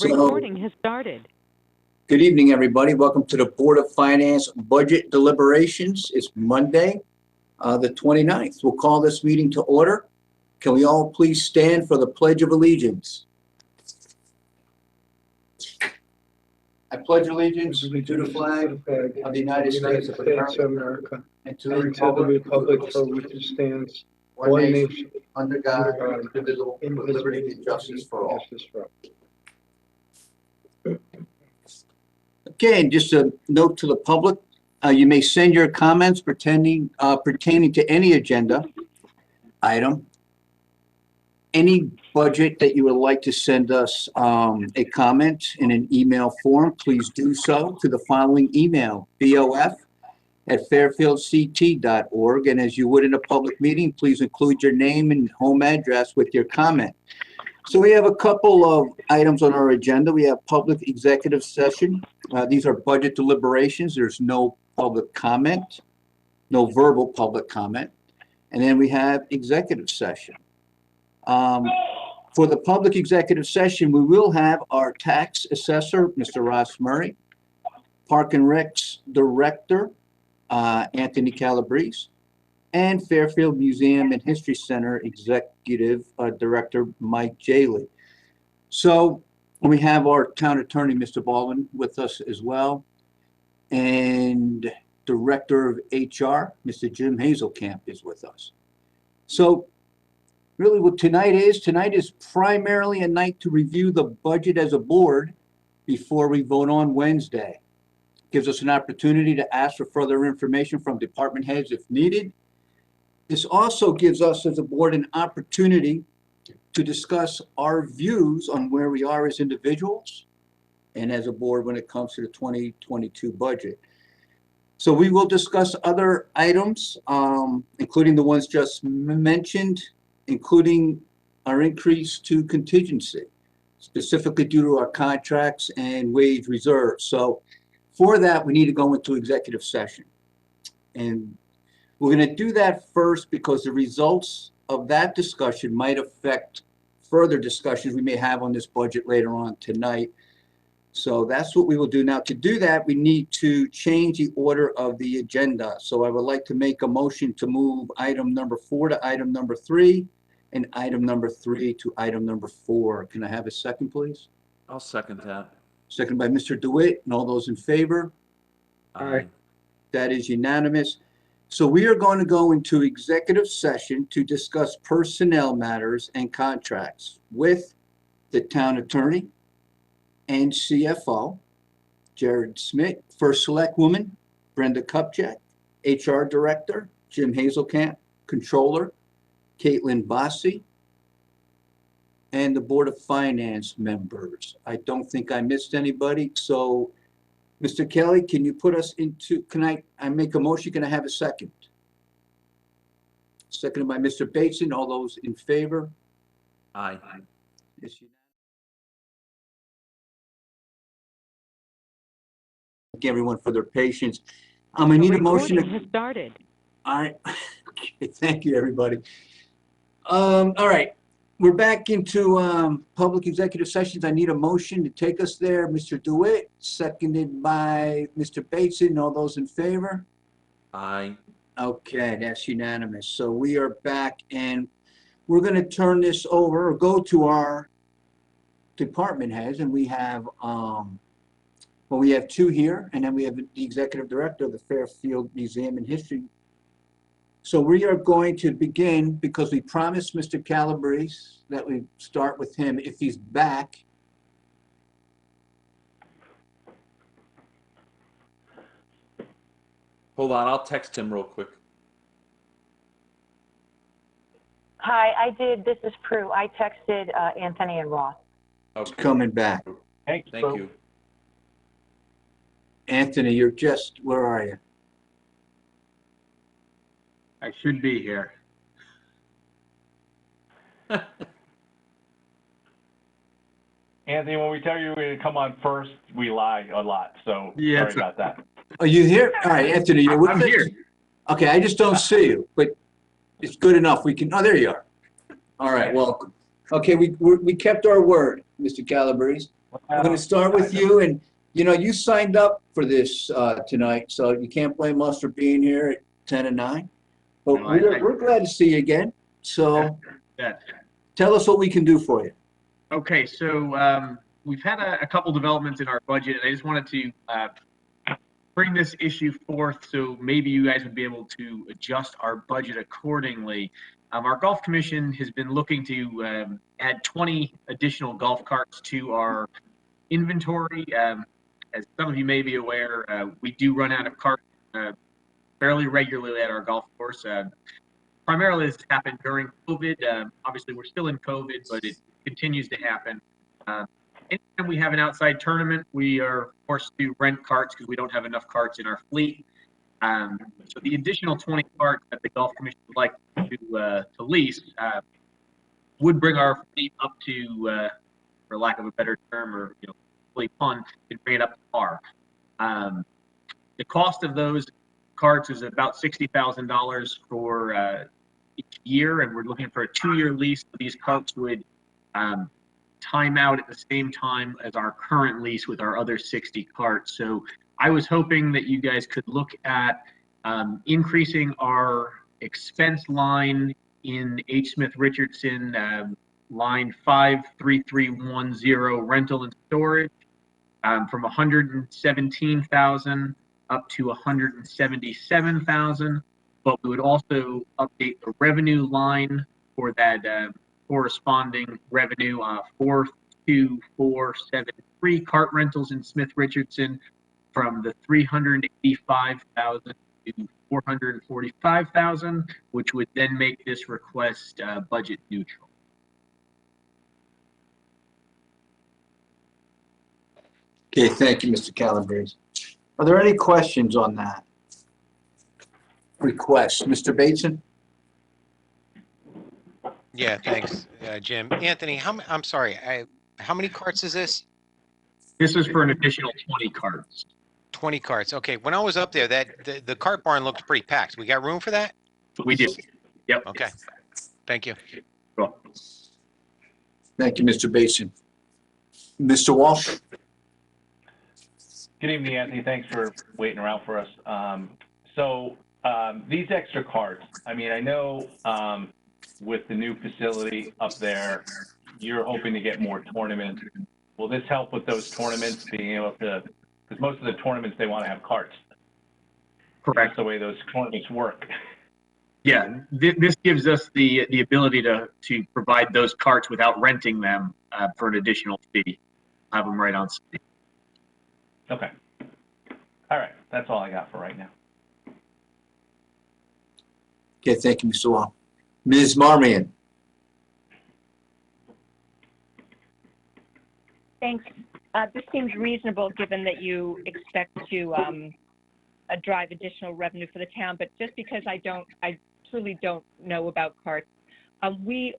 The recording has started. Good evening, everybody. Welcome to the Board of Finance Budget Deliberations. It's Monday, the 29th. We'll call this meeting to order. Can we all please stand for the Pledge of Allegiance? I pledge allegiance to the flag of the United States of America and to the republic for which it stands, one nation, under God, indivisible, with liberty and justice for all. Again, just a note to the public, you may send your comments pertaining to any agenda item, any budget that you would like to send us a comment in an email form, please do so to the following email, bof@fairfieldct.org. And as you would in a public meeting, please include your name and home address with your comment. So we have a couple of items on our agenda. We have public executive session. These are budget deliberations. There's no public comment, no verbal public comment. And then we have executive session. For the public executive session, we will have our tax assessor, Mr. Ross Murray, Park and Rec's director, Anthony Calabrese, and Fairfield Museum and History Center Executive Director Mike Jehler. So we have our town attorney, Mr. Baldwin, with us as well, and Director of HR, Mr. Jim Hazelkamp, is with us. So really what tonight is primarily a night to review the budget as a board before we vote on Wednesday. Gives us an opportunity to ask for further information from department heads if needed. This also gives us as a board an opportunity to discuss our views on where we are as individuals and as a board when it comes to the 2022 budget. So we will discuss other items, including the ones just mentioned, including our increase to contingency, specifically due to our contracts and wage reserves. So for that, we need to go into executive session. And we're going to do that first because the results of that discussion might affect further discussions we may have on this budget later on tonight. So that's what we will do. Now, to do that, we need to change the order of the agenda. So I would like to make a motion to move item number 4 to item number 3 and item number 3 to item number 4. Can I have a second, please? I'll second that. Second by Mr. Dewitt, and all those in favor? Aye. That is unanimous. So we are going to go into executive session to discuss personnel matters and contracts with the town attorney and CFO, Jared Smith, First Select Woman, Brenda Kupchak, HR Director, Jim Hazelkamp, Controller, Caitlin Bossi, and the Board of Finance members. I don't think I missed anybody. So Mr. Kelly, can you put us into, can I make a motion? Can I have a second? Seconded by Mr. Bateson. All those in favor? Aye. Yes, you. Thank everyone for their patience. I need a motion. The recording has started. All right. Okay, thank you, everybody. All right. We're back into public executive sessions. I need a motion to take us there. Mr. Dewitt, seconded by Mr. Bateson. All those in favor? Aye. Okay, that's unanimous. So we are back, and we're going to turn this over or go to our department heads, and we have we have 2 here, and then we have the executive director of the Fairfield Museum and History. So we are going to begin because we promised Mr. Calabrese that we start with him if he's back. Hold on, I'll text him real quick. Hi, I did. This is Prue. I texted Anthony and Ross. Okay. Coming back. Thank you. Anthony, you're just, where are you? I should be here. Anthony, when we tell you we're going to come on first, we lie a lot. So sorry about that. Are you here? All right, Anthony, you're with us? I'm here. Okay, I just don't see you, but it's good enough. We can, oh, there you are. All right, welcome. Okay, we kept our word, Mr. Calabrese. I'm going to start with you, and you signed up for this tonight, so you can't blame us for being here at 10 and 9. But No, we're glad to see you again. So Yeah. tell us what we can do for you. Okay, so we've had a couple developments in our budget, and I just wanted to bring this issue forth so maybe you guys would be able to adjust our budget accordingly. Our golf commission has been looking to add 20 additional golf carts to our inventory. As some of you may be aware, we do run out of carts fairly regularly at our golf course. Primarily this happened during COVID. Obviously we're still in COVID, but it continues to happen. Anytime we have an outside tournament, we are forced to rent carts because we don't have enough carts in our fleet. So the additional 20 carts that the golf commission would like to lease would bring our fleet up to, for lack of a better term, or fleet fun, and bring it up to par. The cost of those carts is about $60,000 for each year, and we're looking for a 2-year lease. These carts would time out at the same time as our current lease with our other 60 carts. So I was hoping that you guys could look at increasing our expense line in H. Smith Richardson, line 53310, rental and storage, from $117,000 up to $177,000. But we would also update the revenue line for that corresponding revenue, 42473 cart rentals in Smith Richardson, from the $385,000 to $445,000, which would then make this request budget neutral. Okay, thank you, Mr. Calabrese. Are there any questions on that request? Mr. Bateson? Yeah, thanks, Jim. Anthony, I'm sorry, how many carts is this? This is for an additional 20 carts. 20 carts. Okay, when I was up there, the cart barn looked pretty packed. We got room for that? We do. Yep. Okay, thank you. Cool. Thank you, Mr. Bateson. Mr. Walsh? Good evening, Anthony. Thanks for waiting around for us. These extra carts, I mean, I know with the new facility up there, you're hoping to get more tournaments. Will this help with those tournaments, being able to, because most of the tournaments, they want to have carts. Correct. That's the way those tournaments work. Yeah, this gives us the ability to provide those carts without renting them for an additional fee. Have them right on site. Okay. All right. That's all I got for right now. Okay, thank you, Mr. Walsh. Ms. Marmion? Thanks. This seems reasonable given that you expect to drive additional revenue for the town, but just because I truly don't know about carts, we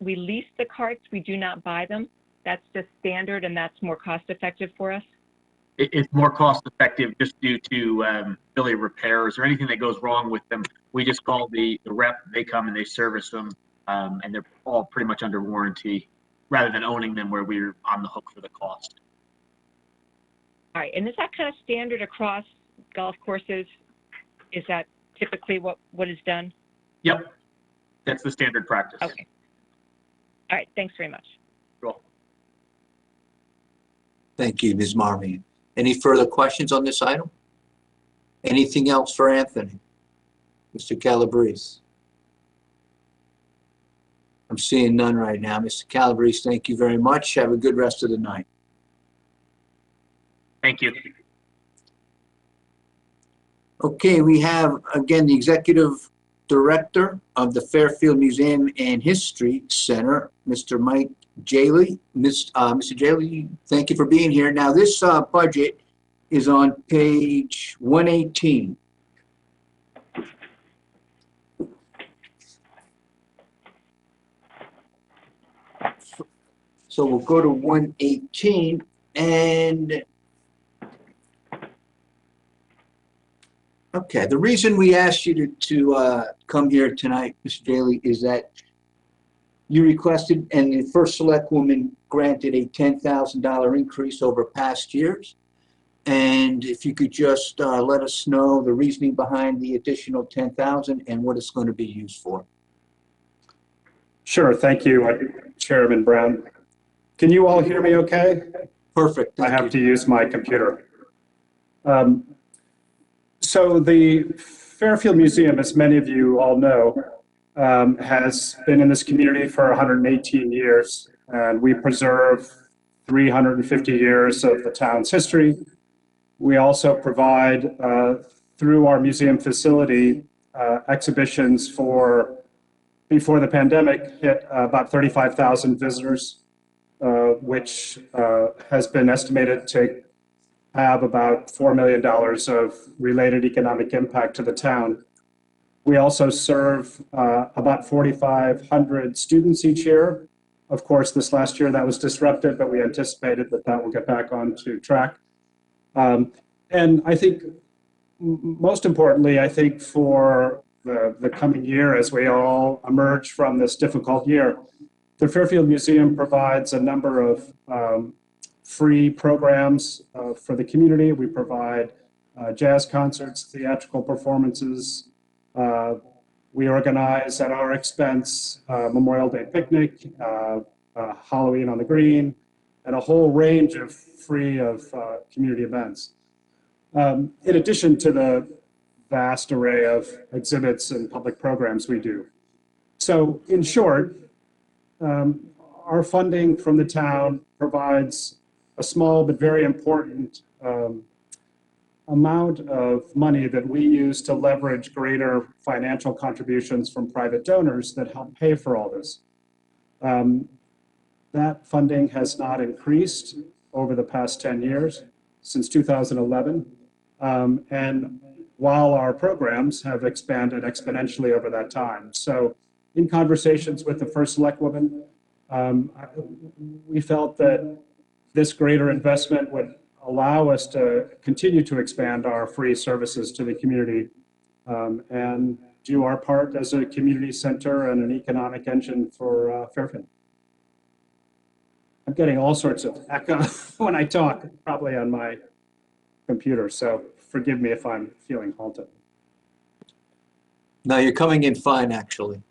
lease the carts, we do not buy them. That's just standard, and that's more cost effective for us. It's more cost effective just due to really repairs or anything that goes wrong with them. We just call the rep, they come and they service them, and they're all pretty much under warranty rather than owning them where we're on the hook for the cost. All right, and is that kind of standard across golf courses? Is that typically what is done? Yep, that's the standard practice. Okay. All right, thanks very much. Cool. Thank you, Ms. Marmion. Any further questions on this item? Anything else for Anthony? Mr. Calabrese? I'm seeing none right now. Mr. Calabrese, thank you very much. Have a good rest of the night. Thank you. Okay, we have, again, the Executive Director of the Fairfield Museum and History Center, Mr. Mike Jehler. Mr. Jehler, thank you for being here. Now, this budget is on page 118. So we'll go to 118, and okay, the reason we asked you to come here tonight, Mr. Jehler, is that you requested, and the first select woman granted a $10,000 increase over past years. And if you could just let us know the reasoning behind the additional $10,000 and what it's going to be used for. Sure, thank you, Chairman Brown. Can you all hear me okay? Perfect. I have to use my computer. So the Fairfield Museum, as many of you all know, has been in this community for 118 years, and we preserve 350 years of the town's history. We also provide, through our museum facility, exhibitions for, before the pandemic hit, about 35,000 visitors, which has been estimated to have about $4 million of related economic impact to the town. We also serve about 4,500 students each year. Of course, this last year that was disrupted, but we anticipated that that will get back onto track. And I think, most importantly, I think for the coming year, as we all emerge from this difficult year, the Fairfield Museum provides a number of free programs for the community. We provide jazz concerts, theatrical performances. We organize at our expense Memorial Day picnic, Halloween on the Green, and a whole range of free community events. In addition to the vast array of exhibits and public programs we do. So in short, our funding from the town provides a small but very important amount of money that we use to leverage greater financial contributions from private donors that help pay for all this. That funding has not increased over the past 10 years, since 2011. And while our programs have expanded exponentially over that time. So in conversations with the first Selectwoman, we felt that this greater investment would allow us to continue to expand our free services to the community and do our part as a community center and an economic engine for Fairfield. I'm getting all sorts of echo when I talk, probably on my computer, so forgive me if I'm feeling halted. No, you're coming in fine, actually.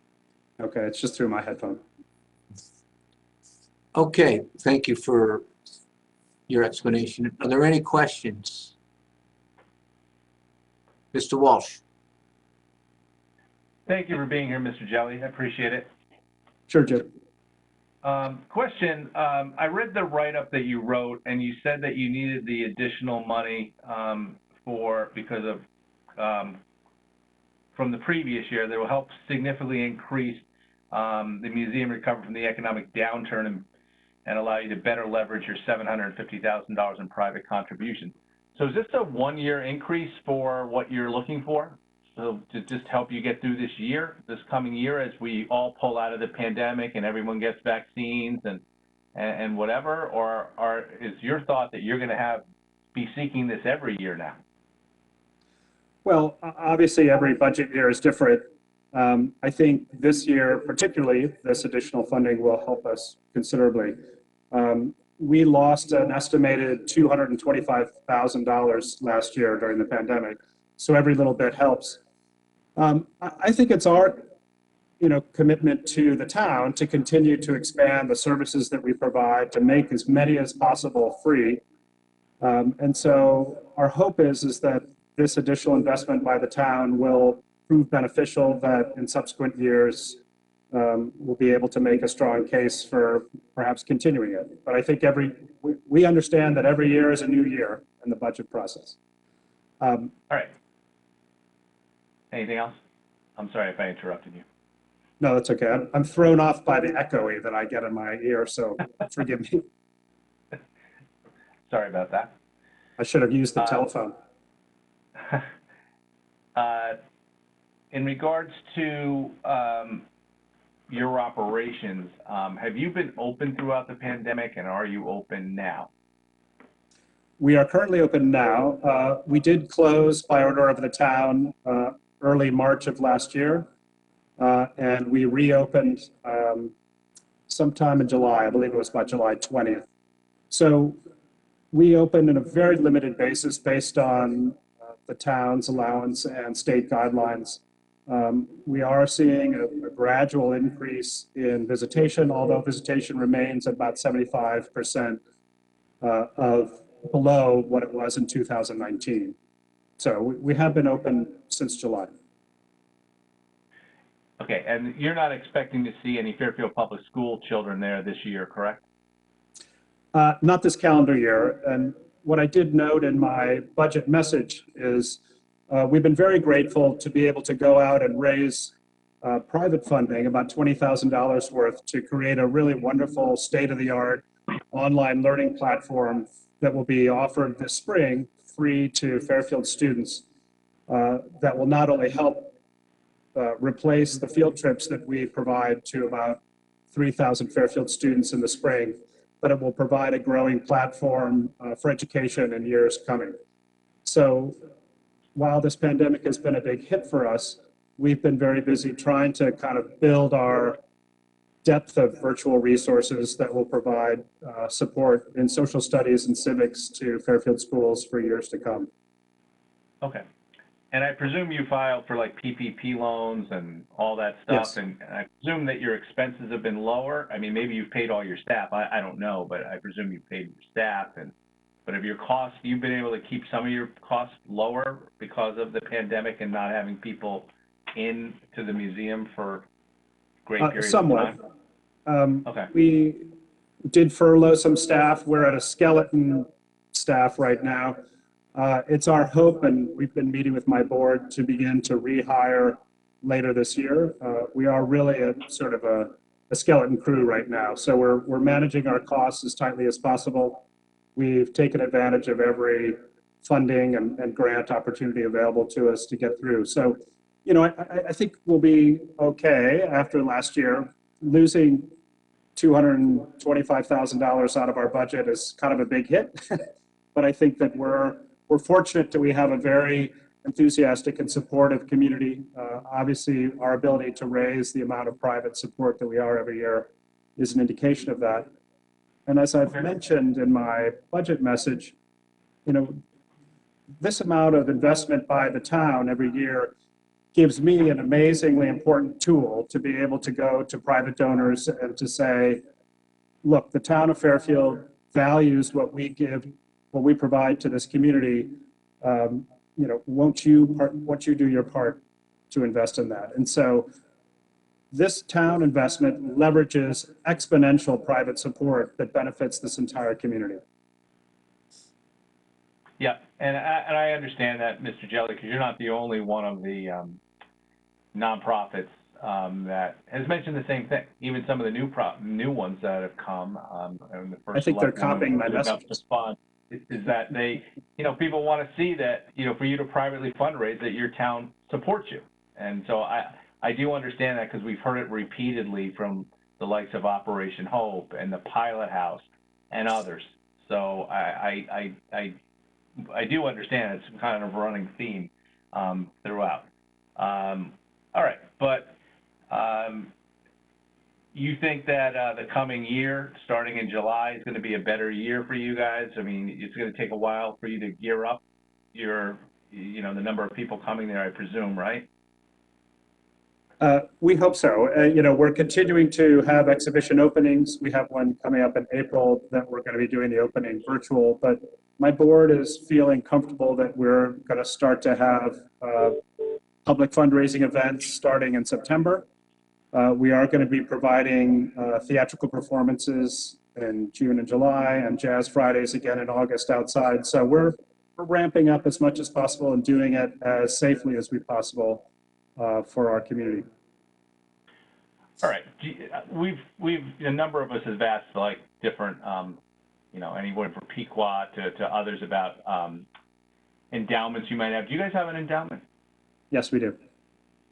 Okay, it's just through my headphone. Okay, thank you for your explanation. Are there any questions? Mr. Walsh. Thank you for being here, Mr. Jehler. I appreciate it. Sure, Jim. Question, I read the write-up that you wrote, and you said that you needed the additional money because of from the previous year that will help significantly increase the museum recover from the economic downturn and allow you to better leverage your $750,000 in private contributions. So is this a one-year increase for what you're looking for? So to just help you get through this year, this coming year, as we all pull out of the pandemic and everyone gets vaccines and whatever, or is your thought that you're going to be seeking this every year now? Well, obviously every budget year is different. I think this year, particularly, this additional funding will help us considerably. We lost an estimated $225,000 last year during the pandemic, so every little bit helps. I think it's our, commitment to the town to continue to expand the services that we provide, to make as many as possible free. And so our hope is that this additional investment by the town will prove beneficial, that in subsequent years we'll be able to make a strong case for perhaps continuing it. But I think we understand that every year is a new year in the budget process. All right. Anything else? I'm sorry if I interrupted you. No, that's okay. I'm thrown off by the echoey that I get in my ear, so forgive me. Sorry about that. I should have used the telephone. In regards to your operations, have you been open throughout the pandemic, and are you open now? We are currently open now. We did close by order of the town early March of last year, and we reopened sometime in July. I believe it was about July 20th. So we opened in a very limited basis based on the town's allowance and state guidelines. We are seeing a gradual increase in visitation, although visitation remains at about 75% of below what it was in 2019. So we have been open since July. Okay, and you're not expecting to see any Fairfield Public School children there this year, correct? Not this calendar year. And what I did note in my budget message is we've been very grateful to be able to go out and raise private funding, about $20,000 worth, to create a really wonderful state-of-the-art online learning platform that will be offered this spring free to Fairfield students that will not only help replace the field trips that we provide to about 3,000 Fairfield students in the spring, but it will provide a growing platform for education in years coming. So while this pandemic has been a big hit for us, we've been very busy trying to kind of build our depth of virtual resources that will provide support in social studies and civics to Fairfield schools for years to come. Okay. And I presume you filed for like PPP loans and all that stuff. Yes. And I presume that your expenses have been lower. I mean, maybe you've paid all your staff. I don't know, but I presume you've paid your staff. But have your costs, you've been able to keep some of your costs lower because of the pandemic and not having people in to the museum for great periods somewhat. of time? Okay. We did furlough some staff. We're at a skeleton staff right now. It's our hope, and we've been meeting with my board to begin to rehire later this year. We are really a sort of a skeleton crew right now. So we're managing our costs as tightly as possible. We've taken advantage of every funding and grant opportunity available to us to get through. So, you know, I think we'll be okay after last year. Losing $225,000 out of our budget is kind of a big hit. But I think that we're fortunate that we have a very enthusiastic and supportive community. Obviously, our ability to raise the amount of private support that we are every year is an indication of that. And as I've mentioned in my budget message, you know, this amount of investment by the town every year gives me an amazingly important tool to be able to go to private donors and to say, look, the town of Fairfield values what we give, what we provide to this community. You know, won't you do your part to invest in that? And so this town investment leverages exponential private support that benefits this entire community. Yeah, and I understand that, Mr. Jehler, because you're not the only one of the nonprofits that has mentioned the same thing. Even some of the new ones that have come. And the first I think they're copying my messages. Is that they, you know, people want to see that, you know, for you to privately fundraise, that your town supports you. And so I do understand that because we've heard it repeatedly from the likes of Operation Hope and the Pilot House and others. So I do understand it's kind of a running theme throughout. All right, but you think that the coming year, starting in July, is going to be a better year for you guys? I mean, it's going to take a while for you to gear up your, you know, the number of people coming there, I presume, right? We hope so. You know, we're continuing to have exhibition openings. We have one coming up in April that we're going to be doing the opening virtual, but my board is feeling comfortable that we're going to start to have public fundraising events starting in September. We are going to be providing theatrical performances in June and July, and Jazz Fridays again in August outside. So we're ramping up as much as possible and doing it as safely as we possible for our community. All right, we've a number of us have asked like different, you know, anyone from Pequot to others about endowments you might have. Do you guys have an endowment? Yes, we do.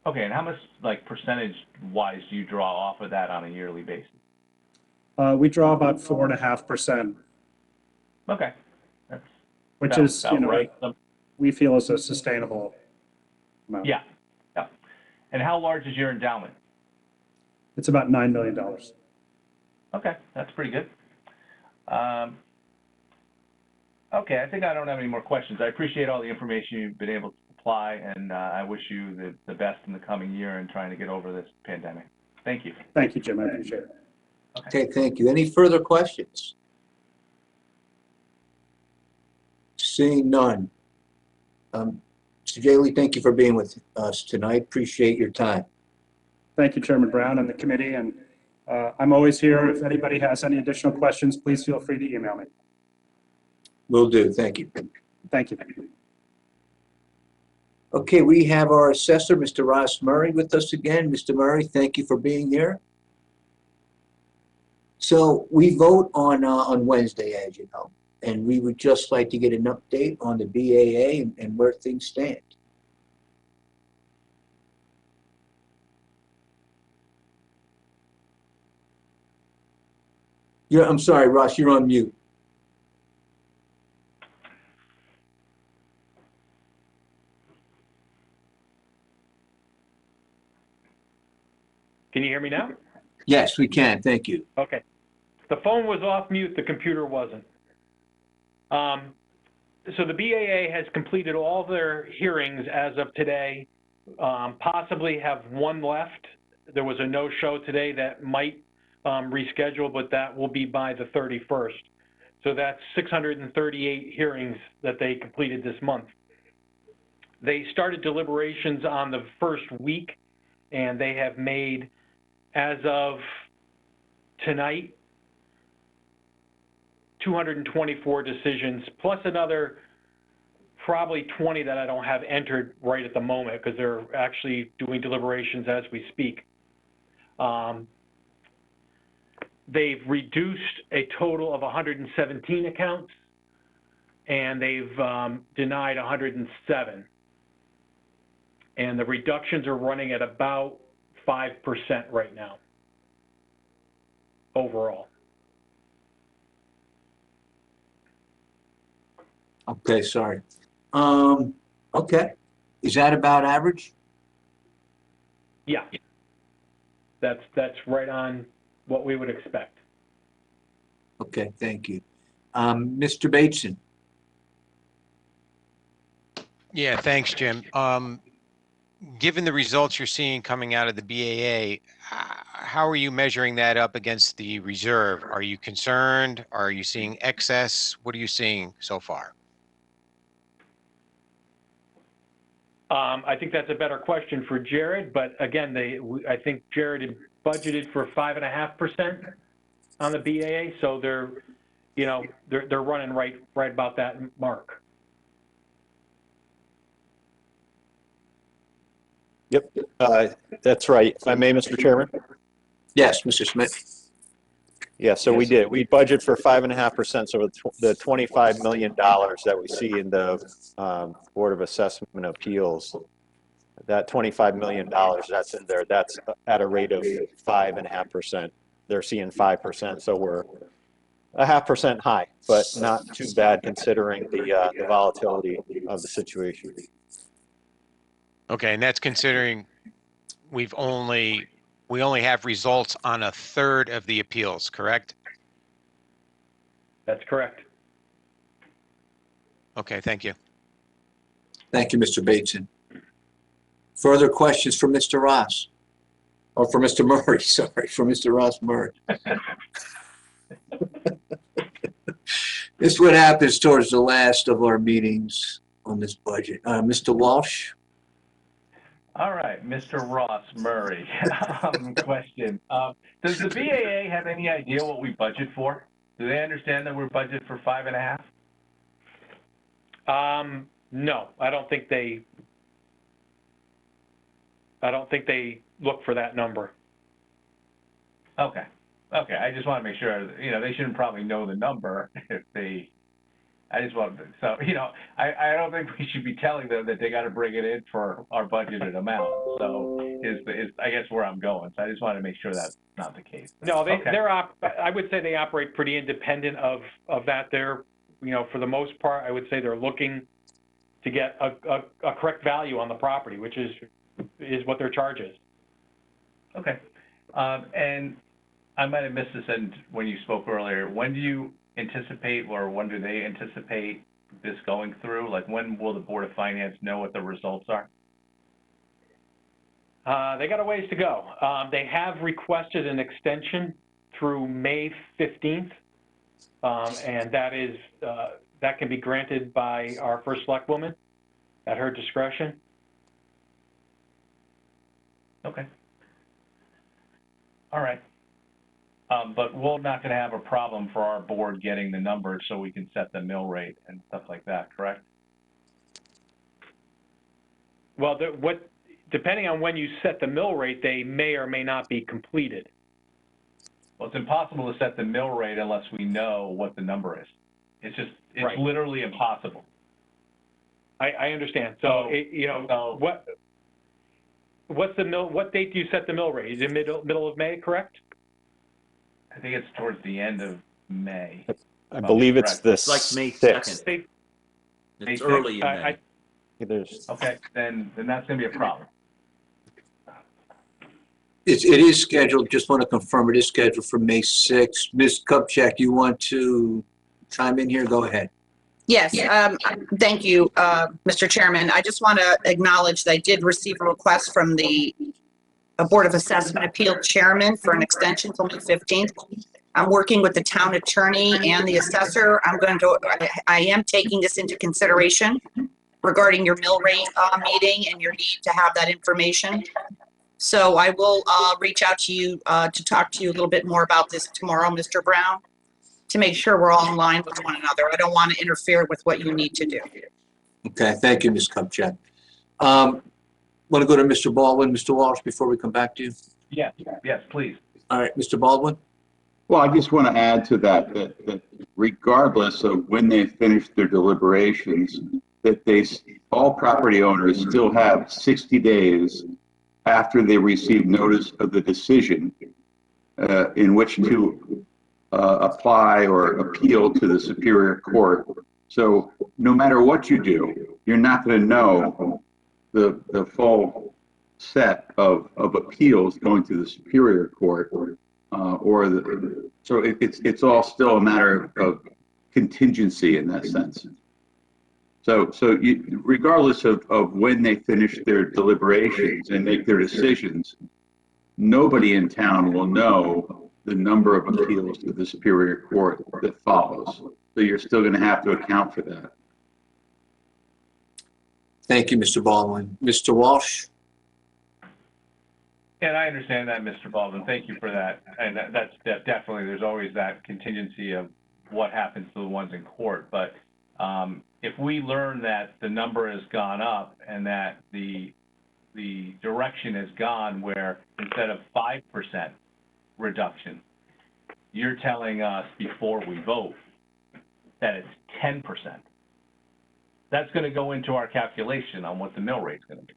Okay, and how much, like, percentage-wise do you draw off of that on a yearly basis? We draw about 4.5%. Okay. Which is, you know, right. we feel is a sustainable amount. Yeah, yeah. And how large is your endowment? It's about $9 million. Okay, that's pretty good. Okay, I think I don't have any more questions. I appreciate all the information you've been able to supply, and I wish you the best in the coming year in trying to get over this pandemic. Thank you. Thank you, Jim. I appreciate it. Okay, thank you. Any further questions? Seeing none. Mr. Jehler, thank you for being with us tonight. Appreciate your time. Thank you, Chairman Brown and the committee. And I'm always here. If anybody has any additional questions, please feel free to email me. Will do. Thank you. Thank you. Okay, we have our assessor, Mr. Ross Murray, with us again. Mr. Murray, thank you for being here. So we vote on Wednesday, as you know, and we would just like to get an update on the BAA and where things stand. I'm sorry, Ross, you're on mute. Can you hear me now? Yes, we can. Thank you. Okay. The phone was off mute, the computer wasn't. So the BAA has completed all their hearings as of today, possibly have one left. There was a no-show today that might reschedule, but that will be by the 31st. So that's 638 hearings that they completed this month. They started deliberations on the first week, and they have made, as of tonight, 224 decisions, plus another probably 20 that I don't have entered right at the moment because they're actually doing deliberations as we speak. They've reduced a total of 117 accounts, and they've denied 107. And the reductions are running at about 5% right now, overall. Okay, sorry. Okay. Is that about average? Yeah. That's right on what we would expect. Okay, thank you. Mr. Bateson. Yeah, thanks, Jim. Given the results you're seeing coming out of the BAA, how are you measuring that up against the reserve? Are you concerned? Are you seeing excess? What are you seeing so far? I think that's a better question for Jared, but again, I think Jared had budgeted for 5.5% on the BAA, so they're running right about that mark. Yep, that's right. If I may, Mr. Chairman? Yes, Mr. Smith. Yeah, so we did. We budget for 5.5%, so the $25 million that we see in the Board of Assessment Appeals, that $25 million that's in there, that's at a rate of 5.5%. They're seeing 5%, so we're 0.5% high, but not too bad considering the volatility of the situation. Okay, and that's considering we only have results on a third of the appeals, correct? That's correct. Okay, thank you. Thank you, Mr. Bateson. Further questions for Mr. Ross? Or for Mr. Murray, sorry, for Mr. Ross Murray. This is what happens towards the last of our meetings on this budget. Mr. Walsh? All right, Mr. Ross Murray. Question. Does the BAA have any idea what we budget for? Do they understand that we're budgeted for 5.5? No, I don't think they look for that number. Okay. Okay, I just want to make sure, they shouldn't probably know the number if they, I just want to, so, I don't think we should be telling them that they got to bring it in for our budgeted amount. So is I guess where I'm going. So I just want to make sure that's not the case. No, Okay. I would say they operate pretty independent of that. They're, for the most part, I would say they're looking to get a correct value on the property, which is what their charge is. Okay. And I might have missed this when you spoke earlier. When do you anticipate, or when do they anticipate this going through? Like, when will the Board of Finance know what the results are? They got a ways to go. They have requested an extension through May 15th, and that can be granted by our first selectwoman at her discretion. Okay. All right. But we're not going to have a problem for our board getting the numbers so we can set the mill rate and stuff like that, correct? Well, depending on when you set the mill rate, they may or may not be completed. Well, it's impossible to set the mill rate unless we know what the number is. It's Right. literally impossible. I understand. So, what date do you set the mill rate? Is it middle of May, correct? I think it's towards the end of May. I believe it's the It's like May 6th. 2nd. May It's 6th? early in May. Okay, then that's going to be a problem. It is scheduled, just want to confirm, it is scheduled for May 6th. Ms. Kupchak, you want to chime in here? Go ahead. Yes, thank you, Mr. Chairman. I just want to acknowledge that I did receive a request from the Board of Assessment Appeal Chairman for an extension till May 15th. I'm working with the town attorney and the assessor. I am taking this into consideration regarding your mill rate meeting and your need to have that information. So I will reach out to you to talk to you a little bit more about this tomorrow, Mr. Brown, to make sure we're all in line with one another. I don't want to interfere with what you need to do. Okay, thank you, Ms. Kupchak. Want to go to Mr. Baldwin, Mr. Walsh, before we come back to you? Yes, please. All right, Mr. Baldwin? Well, I just want to add to that regardless of when they finish their deliberations, that all property owners still have 60 days after they receive notice of the decision in which to apply or appeal to the Superior Court. So no matter what you do, you're not going to know the full set of appeals going to the Superior Court, so it's all still a matter of contingency in that sense. So regardless of when they finish their deliberations and make their decisions, nobody in town will know the number of appeals to the Superior Court that follows. So you're still going to have to account for that. Thank you, Mr. Baldwin. Mr. Walsh? And I understand that, Mr. Baldwin. Thank you for that. And that's definitely, there's always that contingency of what happens to the ones in court. But if we learn that the number has gone up and that the direction has gone where instead of 5% reduction, you're telling us before we vote that it's 10%. That's going to go into our calculation on what the mill rate's going to be.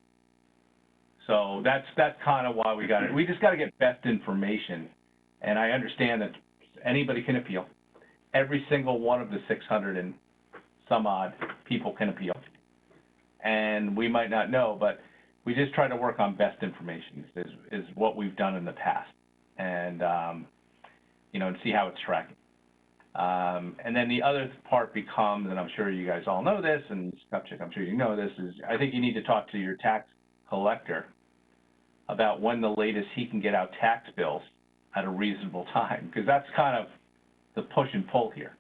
So that's kind of why we got it. We just got to get best information. And I understand that anybody can appeal. Every single one of the 600 and some odd people can appeal. And we might not know, but we just try to work on best information is what we've done in the past. And, and see how it's tracking. And then the other part becomes, and I'm sure you guys all know this, and Kupchak, I'm sure you know this, is I think you need to talk to your tax collector about when the latest he can get out tax bills at a reasonable time, because that's kind of the push and pull here.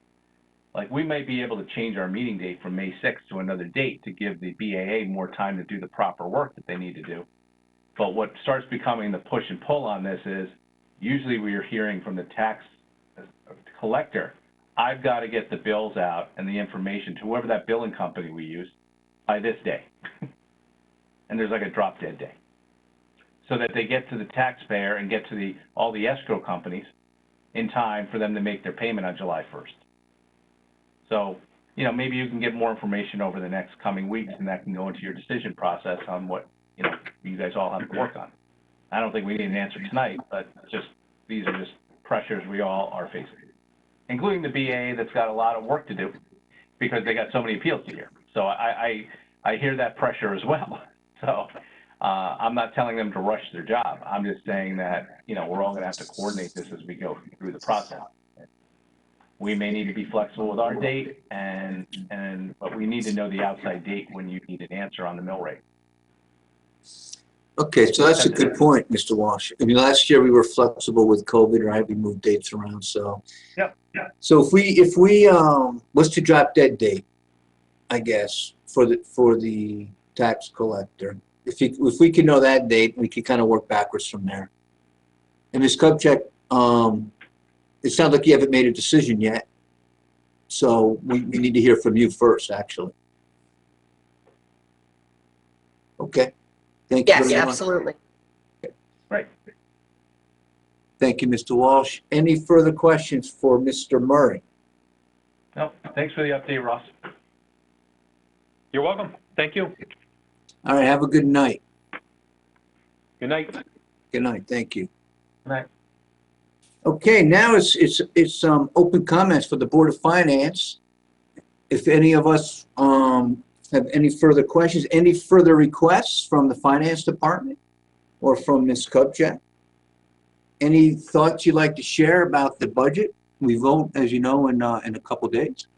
Like, we may be able to change our meeting date from May 6th to another date to give the BAA more time to do the proper work that they need to do. But what starts becoming the push and pull on this is usually we are hearing from the tax collector, I've got to get the bills out and the information to whoever that billing company we use by this day. And there's like a drop dead day. So that they get to the taxpayer and get to all the escrow companies in time for them to make their payment on July 1st. So, maybe you can get more information over the next coming weeks, and that can go into your decision process on what, you guys all have to work on. I don't think we need an answer tonight, but these are just pressures we all are facing, including the BAA that's got a lot of work to do because they got so many appeals to hear. So I hear that pressure as well. So I'm not telling them to rush their job. I'm just saying that, you know, we're all going to have to coordinate this as we go through the process. We may need to be flexible with our date, but we need to know the outside date when you need an answer on the mill rate. Okay, so that's a good point, Mr. Walsh. I mean, last year we were flexible with COVID, right? We moved dates around, so. Yep. So if we was to drop dead date, I guess, for the tax collector, if we could know that date, we could kind of work backwards from there. And Ms. Kupchak, it sounds like you haven't made a decision yet, so we need to hear from you first, actually. Okay. Thank you Yes, very much. absolutely. Right. Thank you, Mr. Walsh. Any further questions for Mr. Murray? No, thanks for the update, Ross. You're welcome. Thank you. All right, have a good night. Good night. Good night, thank you. Good night. Okay, now it's open comments for the Board of Finance. If any of us have any further questions, any further requests from the Finance Department or from Ms. Kupchak? Any thoughts you'd like to share about the budget? We vote, as you know, in a couple days.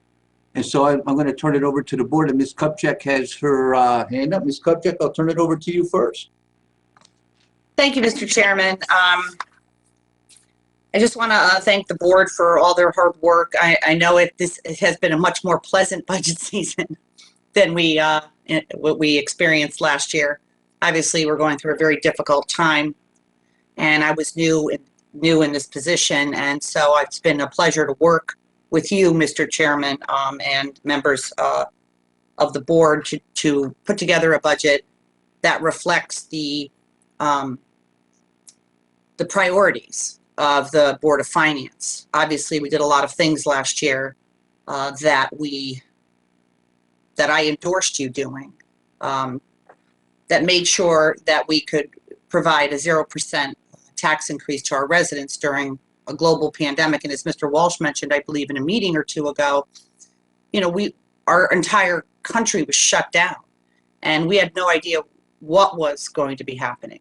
And so I'm going to turn it over to the board, and Ms. Kupchak has her hand up. Ms. Kupchak, I'll turn it over to you first. Thank you, Mr. Chairman. I just want to thank the board for all their hard work. I know it has been a much more pleasant budget season than what we experienced last year. Obviously, we're going through a very difficult time, and I was new in this position, and so it's been a pleasure to work with you, Mr. Chairman, and members of the board to put together a budget that reflects the priorities of the Board of Finance. Obviously, we did a lot of things last year that I endorsed you doing, that made sure that we could provide a 0% tax increase to our residents during a global pandemic. And as Mr. Walsh mentioned, I believe in a meeting or two ago, you know, our entire country was shut down and we had no idea what was going to be happening.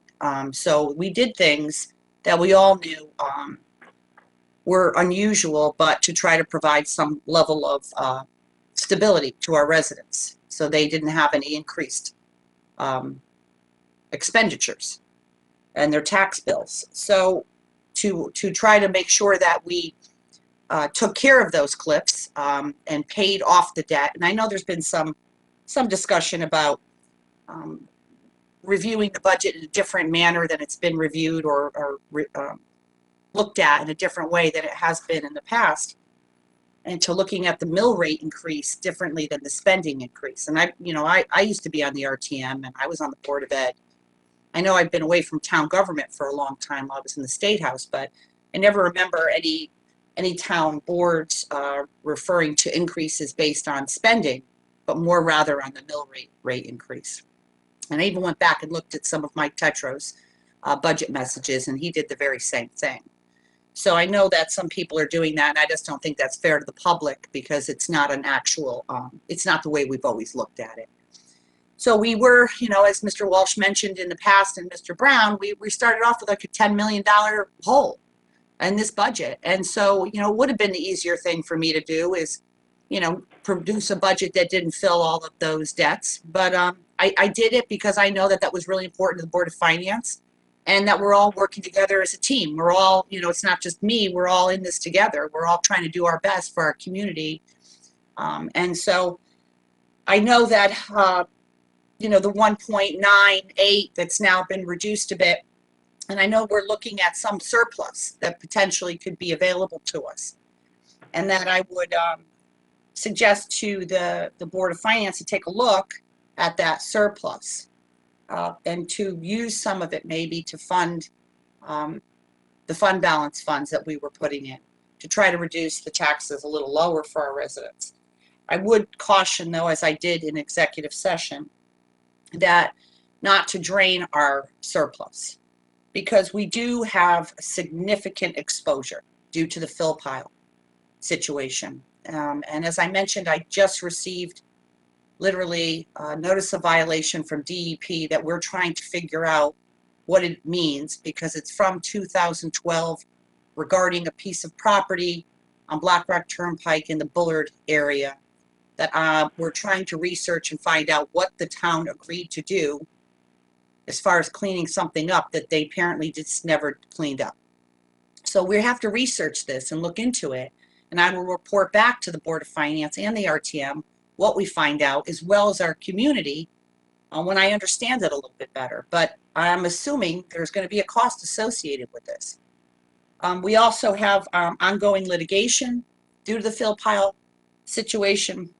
So we did things that we all knew were unusual, but to try to provide some level of stability to our residents so they didn't have any increased expenditures and their tax bills. So to try to make sure that we took care of those cliffs and paid off the debt. And I know there's been some discussion about reviewing the budget in a different manner than it's been reviewed or looked at in a different way than it has been in the past, and to looking at the mill rate increase differently than the spending increase. And I used to be on the RTM and I was on the Board of Ed. I know I've been away from town government for a long time while I was in the State House, but I never remember any town boards referring to increases based on spending, but more rather on the mill rate increase. And I even went back and looked at some of Mike Tetro's budget messages, and he did the very same thing. So I know that some people are doing that, and I just don't think that's fair to the public because it's not an actual, it's not the way we've always looked at it. So we were, you know, as Mr. Walsh mentioned in the past and Mr. Brown, we started off with like a $10 million hole in this budget. And so, you know, it would have been the easier thing for me to do is, you know, produce a budget that didn't fill all of those debts. But I did it because I know that that was really important to the Board of Finance and that we're all working together as a team. We're all, you know, it's not just me, we're all in this together. We're all trying to do our best for our community. And so I know that, you know, the 1.98 that's now been reduced a bit. And I know we're looking at some surplus that potentially could be available to us. And that I would suggest to the Board of Finance to take a look at that surplus and to use some of it maybe to fund the fund balance funds that we were putting in to try to reduce the taxes a little lower for our residents. I would caution though, as I did in executive session, that not to drain our surplus because we do have significant exposure due to the fill pile situation. And as I mentioned, I just received literally notice of violation from DEP that we're trying to figure out what it means, because it's from 2012 regarding a piece of property on Black Rock Turnpike in the Bullard area that we're trying to research and find out what the town agreed to do as far as cleaning something up that they apparently just never cleaned up. So we have to research this and look into it, and I will report back to the Board of Finance and the RTM what we find out, as well as our community, when I understand it a little bit better. But I'm assuming there's going to be a cost associated with this. We also have ongoing litigation due to the fill pile situation,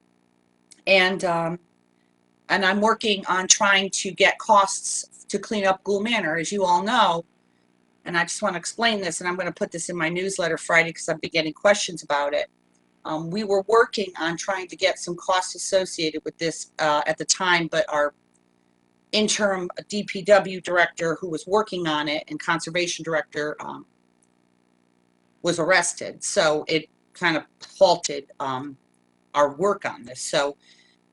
and I'm working on trying to get costs to clean up Gould Manor, as you all know. And I just want to explain this, and I'm going to put this in my newsletter Friday because I've been getting questions about it. We were working on trying to get some costs associated with this at the time, but our interim DPW director who was working on it and conservation director was arrested. So it kind of halted our work on this. So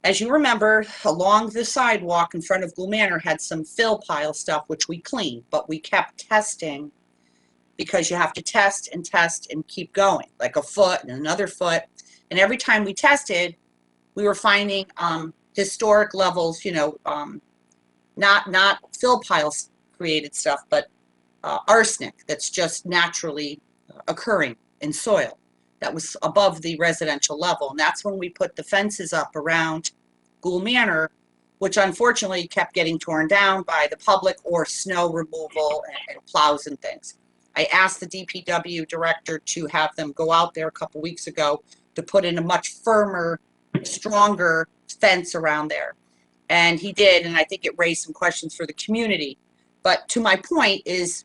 as you remember, along the sidewalk in front of Gould Manor had some fill pile stuff, which we cleaned, but we kept testing because you have to test and keep going, like a foot and another foot. And every time we tested, we were finding historic levels, you know, not fill piles created stuff, but arsenic that's just naturally occurring in soil that was above the residential level. And that's when we put the fences up around Gould Manor, which unfortunately kept getting torn down by the public or snow removal and plows and things. I asked the DPW director to have them go out there a couple weeks ago to put in a much firmer, stronger fence around there. And he did, and I think it raised some questions for the community. But to my point is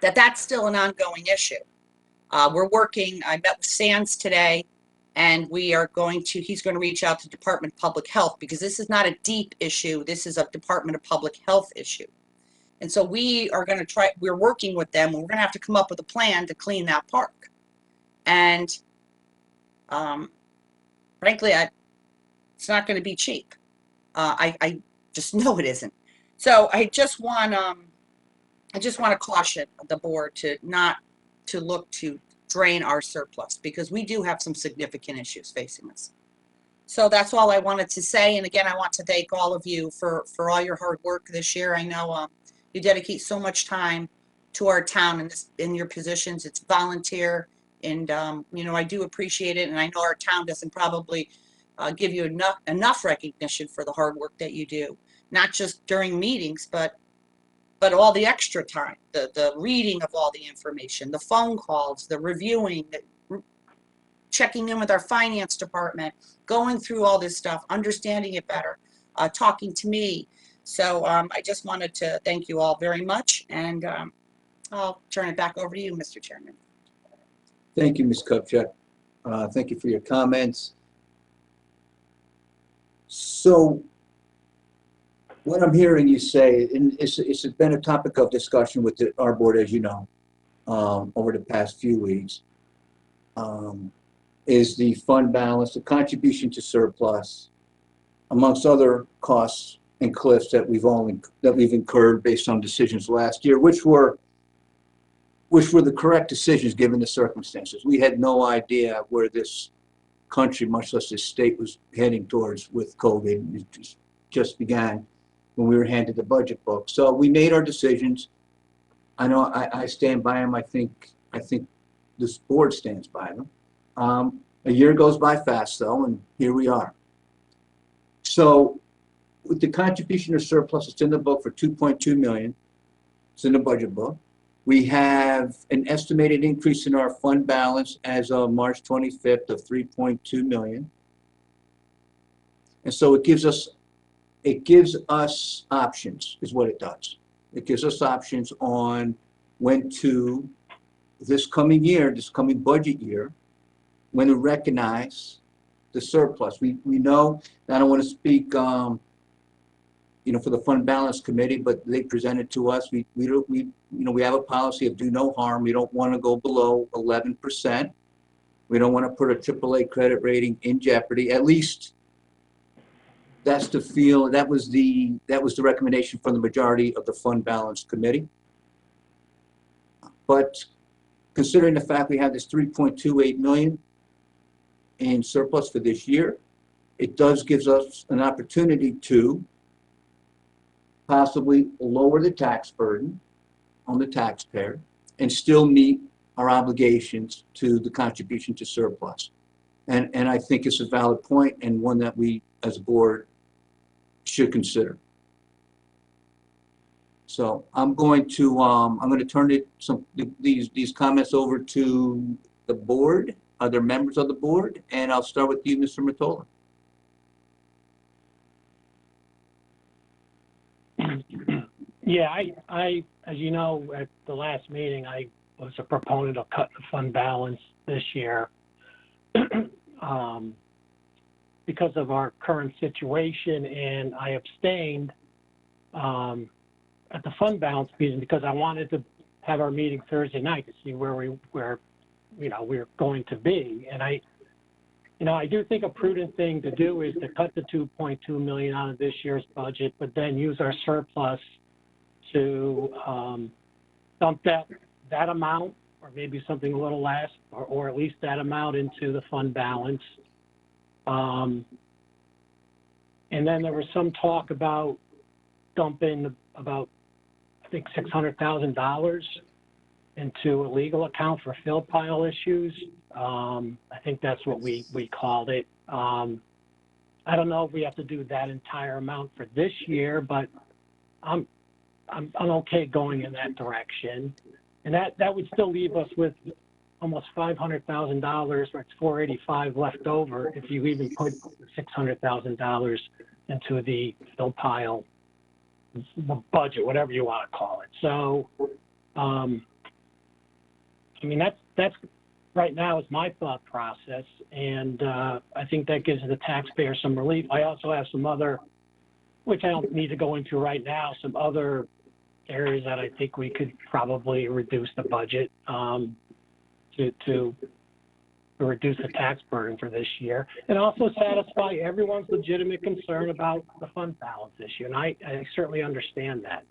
that that's still an ongoing issue. We're working, I met with Sands today, and we are going to, he's going to reach out to Department of Public Health, because this is not a deep issue, this is a Department of Public Health issue. And so we are going to try, we're working with them, and we're going to have to come up with a plan to clean that park. And frankly, it's not going to be cheap. I just know it isn't. So I just want to caution the board to not to look to drain our surplus, because we do have some significant issues facing us. So that's all I wanted to say. And again, I want to thank all of you for all your hard work this year. I know you dedicate so much time to our town and in your positions. It's volunteer, and you know, I do appreciate it. And I know our town doesn't probably give you enough recognition for the hard work that you do, not just during meetings, but all the extra time, the reading of all the information, the phone calls, the reviewing, checking in with our finance department, going through all this stuff, understanding it better, talking to me. So I just wanted to thank you all very much, and I'll turn it back over to you, Mr. Chairman. Thank you, Ms. Kupchak. Thank you for your comments. So what I'm hearing you say, and it's been a topic of discussion with our board, as you know, over the past few weeks, is the fund balance, the contribution to surplus, amongst other costs and cliffs that we've incurred based on decisions last year, which were the correct decisions given the circumstances. We had no idea where this country, much less this state, was heading towards with COVID. It just began when we were handed the budget book. So we made our decisions. I know I stand by them. I think this board stands by them. A year goes by fast, though, and here we are. So with the contribution or surplus, it's in the book for $2.2 million. It's in the budget book. We have an estimated increase in our fund balance as of March 25th of $3.2 million. And so it gives us options, is what it does. It gives us options on when to, this coming year, this coming budget year, when to recognize the surplus. We know, I don't want to speak, you know, for the fund balance committee, but they presented to us. We have a policy of do no harm. We don't want to go below 11%. We don't want to put a AAA credit rating in jeopardy, at least That's that was the recommendation from the majority of the fund balance committee. But considering the fact we have this 3.28 million in surplus for this year, it does gives us an opportunity to possibly lower the tax burden on the taxpayer and still meet our obligations to the contribution to surplus. And I think it's a valid point and one that we as a board should consider. So I'm going to turn these comments over to the board, other members of the board, and I'll start with you, Mr. Mottola. Yeah, I, as you know, at the last meeting, I was a proponent of cutting the fund balance this year because of our current situation, and I abstained at the fund balance meeting because I wanted to have our meeting Thursday night to see where we're going to be. And I do think a prudent thing to do is to cut the 2.2 million out of this year's budget, but then use our surplus to dump that amount, or maybe something a little less, or at least that amount into the fund balance. And then there was some talk about dumping about, I think, $600,000 into a legal account for fill pile issues. I think that's what we called it. I don't know if we have to do that entire amount for this year, but I'm okay going in that direction. And that would still leave us with almost $500,000, or it's 485 left over if you even put $600,000 into the fill pile budget, whatever you want to call it. So, I mean, that's right now is my thought process, and I think that gives the taxpayer some relief. I also have some other, which I don't need to go into right now, some other areas that I think we could probably reduce the budget to reduce the tax burden for this year, and also satisfy everyone's legitimate concern about the fund balance issue. And I certainly understand that.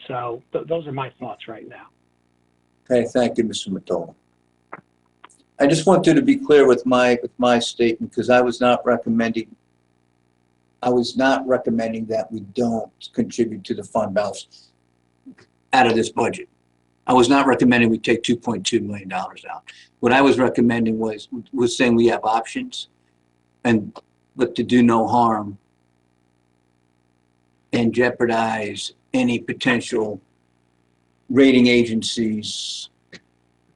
So those are my thoughts right now. Okay, thank you, Mr. Mottola. I just wanted to be clear with my statement, because I was not recommending that we don't contribute to the fund balance out of this budget. I was not recommending we take $2.2 million out. What I was recommending was saying we have options, but to do no harm and jeopardize any potential rating agencies'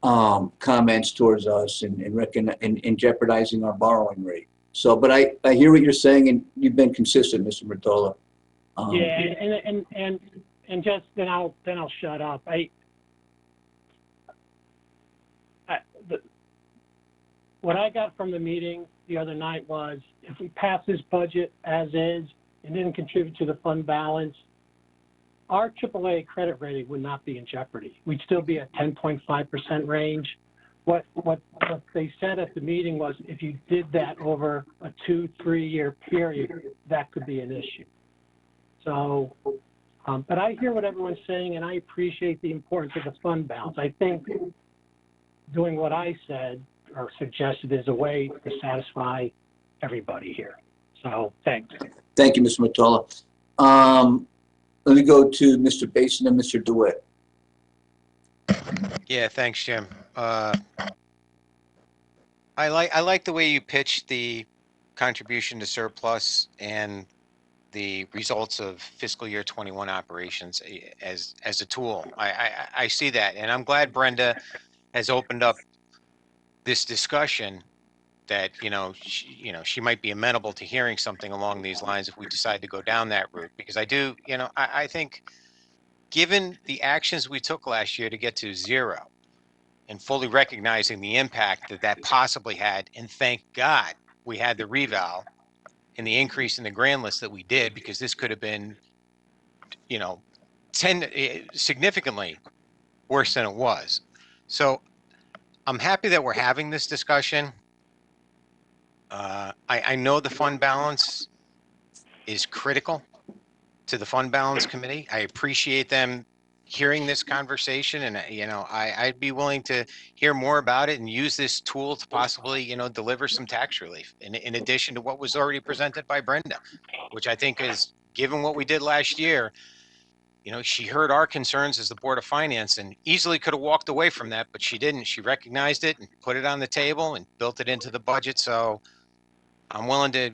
comments towards us and jeopardizing our borrowing rate. So, but I hear what you're saying, and you've been consistent, Mr. Mottola. Yeah, and just then I'll shut up. What I got from the meeting the other night was, if we pass this budget as is and didn't contribute to the fund balance, our AAA credit rating would not be in jeopardy. We'd still be at 10.5% range. What they said at the meeting was, if you did that over a 2-3 year period, that could be an issue. So, but I hear what everyone's saying, and I appreciate the importance of the fund balance. I think doing what I said or suggested is a way to satisfy everybody here. So, thanks. Thank you, Mr. Mottola. Let me go to Mr. Basin and Mr. Dewitt. Yeah, thanks, Jim. I like the way you pitched the contribution to surplus and the results of fiscal year 21 operations as a tool. I see that, and I'm glad Brenda has opened up this discussion that she might be amenable to hearing something along these lines if we decide to go down that route, because I think given the actions we took last year to get to zero, and fully recognizing the impact that possibly had, and thank God we had the reval and the increase in the grand list that we did, because this could have been significantly worse than it was. So I'm happy that we're having this discussion. I know the fund balance is critical to the fund balance committee. I appreciate them hearing this conversation, and I'd be willing to hear more about it and use this tool to possibly deliver some tax relief in addition to what was already presented by Brenda, which I think is, given what we did last year, she heard our concerns as the Board of Finance and easily could have walked away from that, but she didn't. She recognized it and put it on the table and built it into the budget. So I'm willing to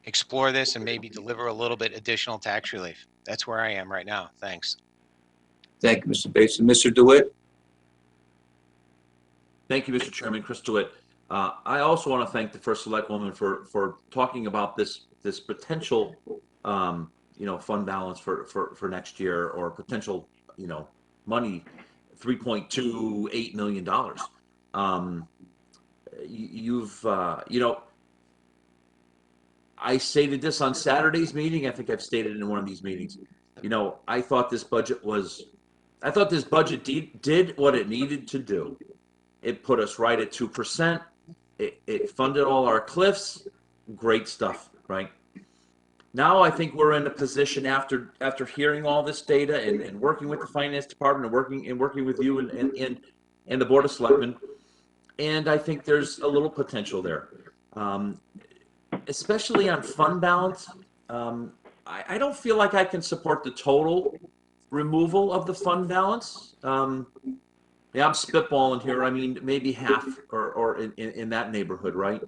explore this and maybe deliver a little bit additional tax relief. That's where I am right now. Thanks. Thank you, Mr. Basin. Mr. Dewitt? Thank you, Mr. Chairman. Chris Dewitt. I also want to thank the First Select Woman for talking about this potential fund balance for next year, or potential money, $3.28 million. I stated this on Saturday's meeting. I think I've stated it in one of these meetings. I thought this budget did what it needed to do. It put us right at 2%. It funded all our cliffs. Great stuff, right? Now I think we're in a position after hearing all this data and working with the finance department and working with you and the Board of Selectmen, and I think there's a little potential there. Especially on fund balance, I don't feel like I can support the total removal of the fund balance. Yeah, I'm spitballing here. I mean, maybe half or in that neighborhood, right?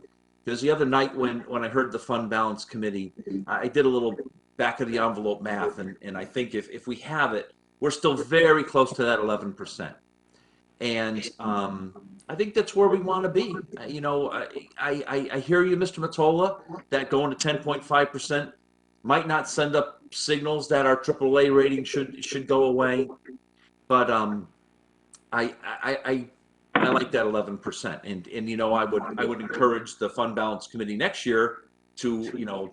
Because the other night when I heard the fund balance committee, I did a little back of the envelope math, and I think if we have it, we're still very close to that 11%. And I think that's where we want to be. I hear you, Mr. Mottola, that going to 10.5% might not send up signals that our AAA rating should go away, but I like that 11%, and I would encourage the fund balance committee next year to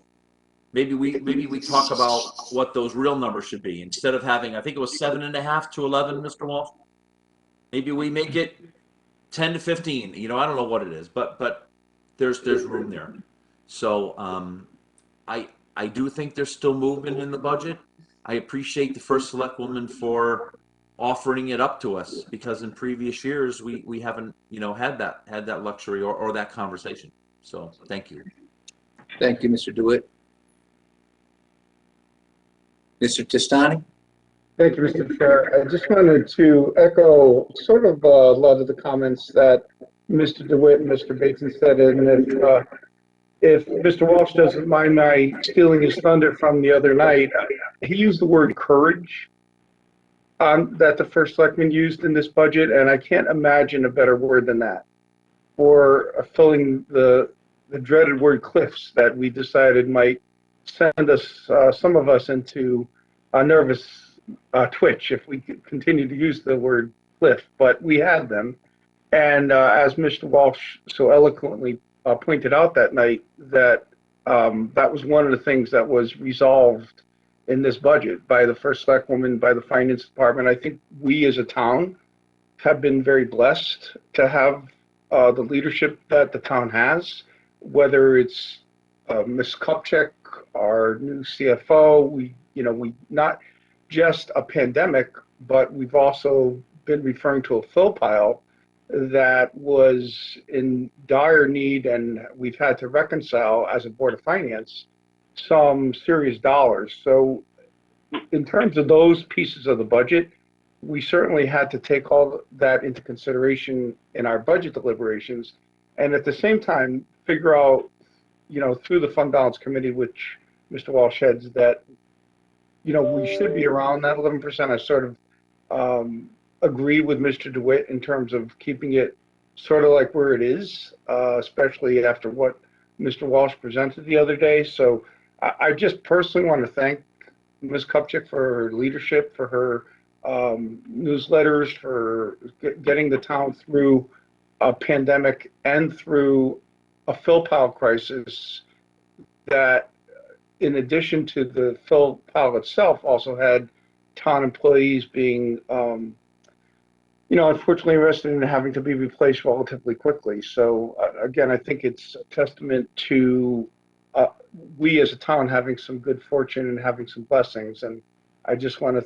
maybe we talk about what those real numbers should be instead of having, I think it was 7.5 to 11, Mr. Walsh. Maybe we make it 10 to 15. I don't know what it is, but there's room there. So I do think there's still movement in the budget. I appreciate the First Select Woman for offering it up to us, because in previous years we haven't had that luxury or that conversation. So thank you. Thank you, Mr. Dewitt. Mr. Testani? Thank you, Mr. Chair. I just wanted to echo sort of a lot of the comments that Mr. DeWitt and Mr. Bateson said, and if Mr. Walsh doesn't mind my stealing his thunder from the other night, he used the word courage that the First Selectman used in this budget, and I can't imagine a better word than that for filling the dreaded word cliffs that we decided might send us, some of us, into a nervous twitch if we continue to use the word cliff, but we had them. And as Mr. Walsh so eloquently pointed out that night, that that was one of the things that was resolved in this budget by the First Select Woman, by the Finance Department. I think we as a town have been very blessed to have the leadership that the town has, whether it's Ms. Kupchak, our new CFO, we not just a pandemic, but we've also been referring to a fill pile that was in dire need, and we've had to reconcile as a Board of Finance some serious dollars. So in terms of those pieces of the budget, we certainly had to take all that into consideration in our budget deliberations, and at the same time figure out, through the Fund Balance Committee, which Mr. Walsh heads, that we should be around that 11%. I sort of agree with Mr. DeWitt in terms of keeping it sort of like where it is, especially after what Mr. Walsh presented the other day. So I just personally want to thank Ms. Kupchak for her leadership, for her newsletters, for getting the town through a pandemic and through a fill pile crisis that, in addition to the fill pile itself, also had town employees being unfortunately arrested in having to be replaced relatively quickly. So again, I think it's a testament to we as a town having some good fortune and having some blessings. And I just want to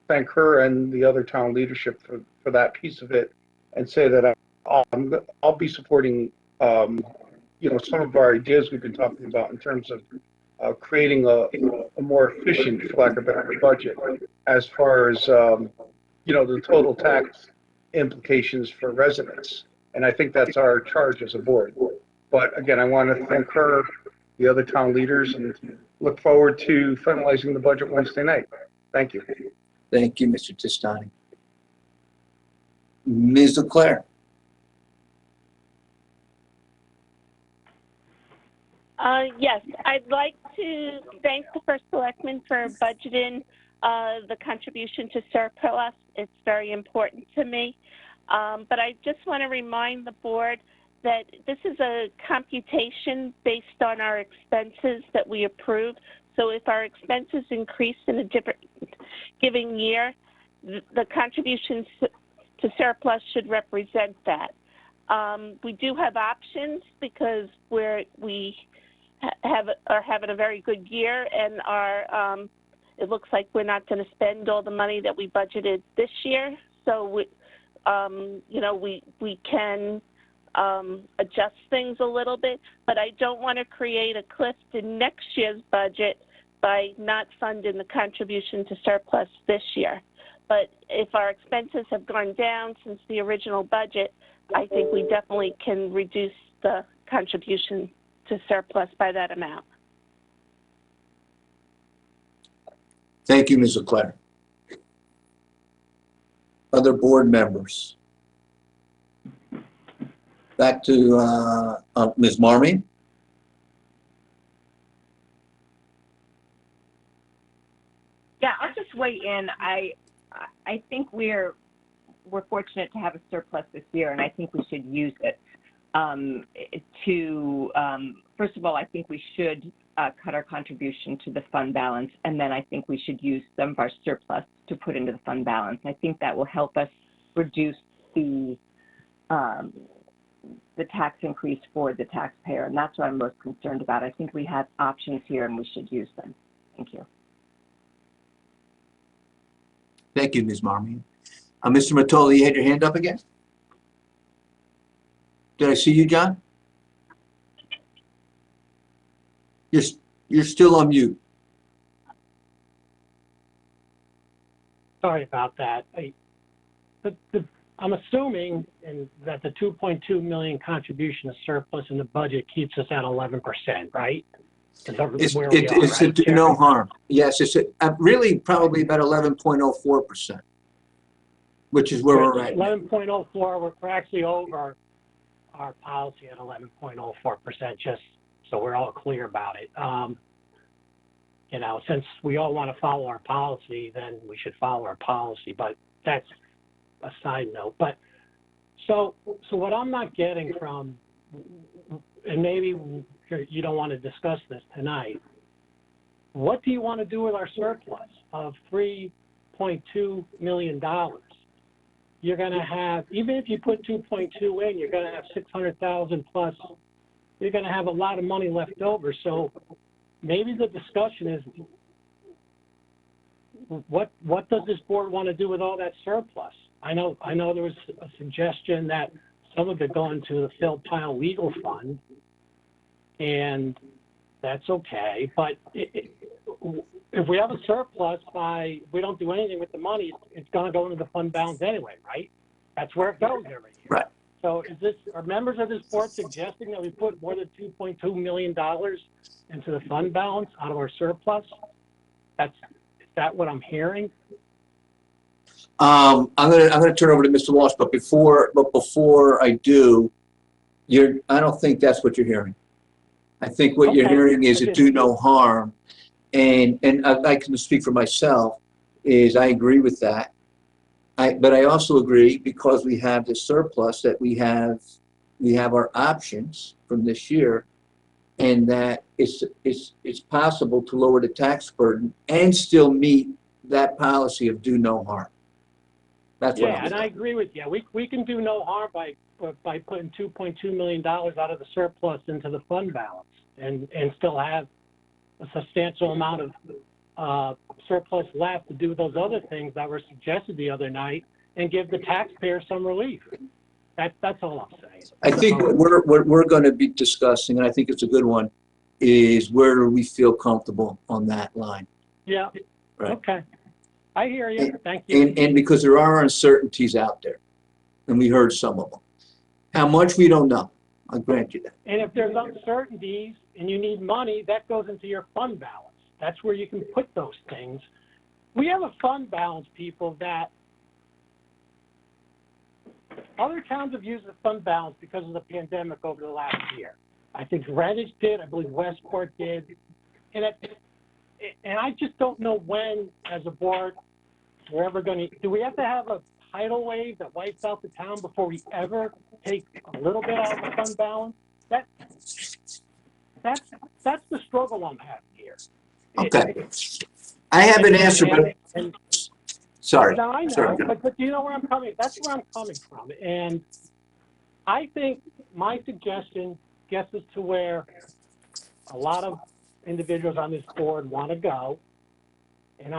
thank her and the other town leadership for that piece of it, and say that I'll be supporting, some of our ideas we've been talking about in terms of creating a more efficient, for lack of a better budget, as far as, the total tax implications for residents. And I think that's our charge as a board. But again, I want to thank her, the other town leaders, and look forward to finalizing the budget Wednesday night. Thank you. Thank you, Mr. Testani. Ms. Leclerc. Yes, I'd like to thank the first selectman for budgeting the contribution to surplus. It's very important to me. But I just want to remind the board that this is a computation based on our expenses that we approve. So if our expenses increase in a different given year, the contributions to surplus should represent that. We do have options because we are having a very good year, and it looks like we're not going to spend all the money that we budgeted this year. So we can adjust things a little bit, but I don't want to create a cliff in next year's budget by not funding the contribution to surplus this year. But if our expenses have gone down since the original budget, I think we definitely can reduce the contribution to surplus by that amount. Thank you, Ms. Leclerc. Other board members? Back to Ms. Marmee. Yeah, I'll just weigh in. I think we're fortunate to have a surplus this year, and I think we should use it first of all, I think we should cut our contribution to the fund balance, and then I think we should use some of our surplus to put into the fund balance. I think that will help us reduce the tax increase for the taxpayer, and that's what I'm most concerned about. I think we have options here, and we should use them. Thank you. Thank you, Ms. Marmee. Mr. Matoli, you had your hand up again? Did I see you, John? You're still on mute. Sorry about that. I'm assuming that the 2.2 million contribution to surplus in the budget keeps us at 11%, right? It's a do no harm. Yes, it's really probably about 11.04%, which is where we're at. 11.04. We're actually over our policy at 11.04%. Just so we're all clear about it. Since we all want to follow our policy, then we should follow our policy. But that's a side note. But so what I'm not getting from, and maybe you don't want to discuss this tonight, what do you want to do with our surplus of $3.2 million? You're going to have, even if you put 2.2 in, you're going to have 600,000 plus. You're going to have a lot of money left over. So maybe the discussion is, what does this board want to do with all that surplus? I know there was a suggestion that some of it go into the Phil Pyle legal fund, and that's okay. But if we have a surplus we don't do anything with the money, it's going to go into the fund balance anyway, right? That's where it goes every year. Right. So are members of this board suggesting that we put more than $2.2 million into the fund balance out of our surplus? Is that what I'm hearing? I'm gonna turn over to Mr. Walsh, but before I do, I don't think that's what you're hearing. I think what you're hearing is a do no harm, and I can speak for myself. Is I agree with that. But I also agree, because we have the surplus, that we have our options from this year, and that it's possible to lower the tax burden and still meet that policy of do no harm. That's what Yeah, I'm and I saying. agree with you. We can do no harm by putting $2.2 million out of the surplus into the fund balance and still have a substantial amount of surplus left to do those other things that were suggested the other night and give the taxpayer some relief. That's all I'm saying. I think what we're going to be discussing, and I think it's a good one, is where do we feel comfortable on that line? Yeah. Right. Okay. I hear you. Thank you. And because there are uncertainties out there, and we heard some of them. How much, we don't know. I grant you that. And if there's uncertainties and you need money, that goes into your fund balance. That's where you can put those things. We have a fund balance, people, that other towns have used the fund balance because of the pandemic over the last year. I think Greenwich did. I believe Westport did. And I just don't know when, as a board, we're ever going to. Do we have to have a tidal wave that wipes out the town before we ever take a little bit out of the fund balance? That's the struggle I'm having here. Okay. I have an answer, but sorry. No, I know, Sorry. but do you know where I'm coming? That's where I'm coming from. And I think my suggestion gets us to where a lot of individuals on this board want to go. And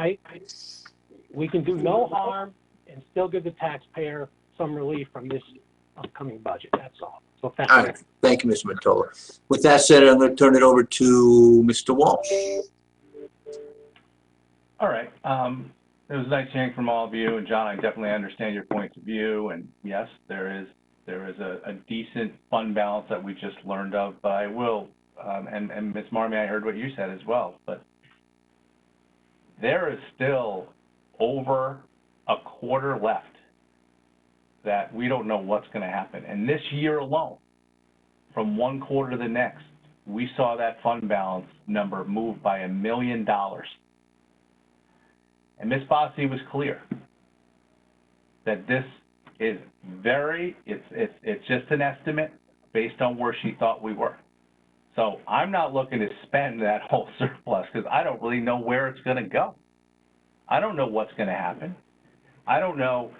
we can do no harm and still give the taxpayer some relief from this upcoming budget. That's all. So thank you. All right. Thank you, Mr. Mottola. With that said, I'm going to turn it over to Mr. Walsh. All right. It was nice hearing from all of you, and John, I definitely understand your points of view. And yes, there is a decent fund balance that we just learned of. But I will, and Ms. Marmee, I heard what you said as well. But there is still over a quarter left that we don't know what's going to happen. And this year alone, from one quarter to the next, we saw that fund balance number move by $1 million. And Ms. Bossy was clear that this is it's just an estimate based on where she thought we were. So I'm not looking to spend that whole surplus because I don't really know where it's going to go. I don't know what's going to happen. I don't know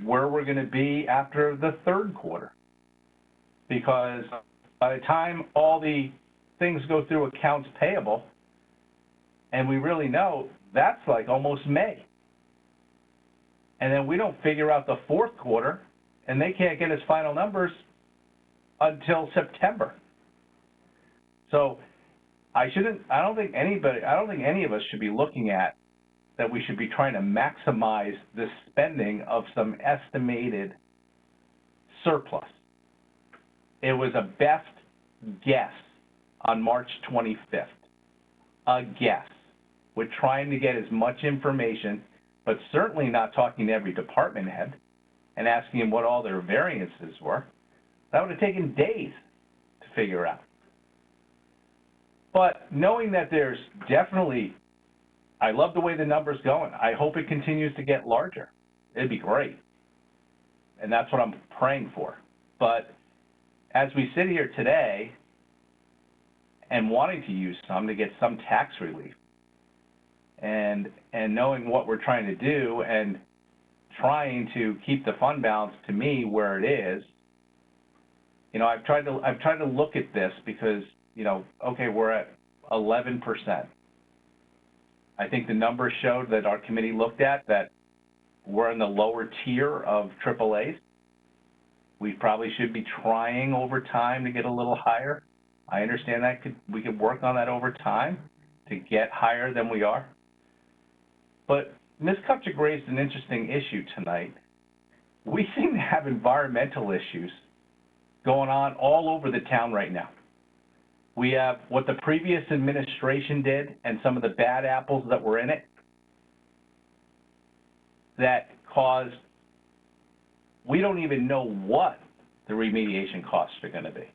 where we're going to be after the third quarter, because by the time all the things go through accounts payable, and we really know that's like almost May. And then we don't figure out the fourth quarter, and they can't get us final numbers until September. So I don't think any of us should be looking at that we should be trying to maximize the spending of some estimated surplus. It was a best guess on March 25th, a guess. We're trying to get as much information, but certainly not talking to every department head and asking them what all their variances were. That would have taken days to figure out. But knowing that there's definitely, I love the way the number's going. I hope it continues to get larger. It'd be great. And that's what I'm praying for. But as we sit here today and wanting to use some to get some tax relief, and knowing what we're trying to do and trying to keep the fund balance to me where it is, you know, I've tried to look at this because, you know, okay, we're at 11%. I think the numbers showed that our committee looked at that we're in the lower tier of AAAs. We probably should be trying over time to get a little higher. I understand that we could work on that over time to get higher than we are. But Ms. Kupchak raised an interesting issue tonight. We seem to have environmental issues going on all over the town right now. We have what the previous administration did and some of the bad apples that were in it that caused, we don't even know what the remediation costs are going to be.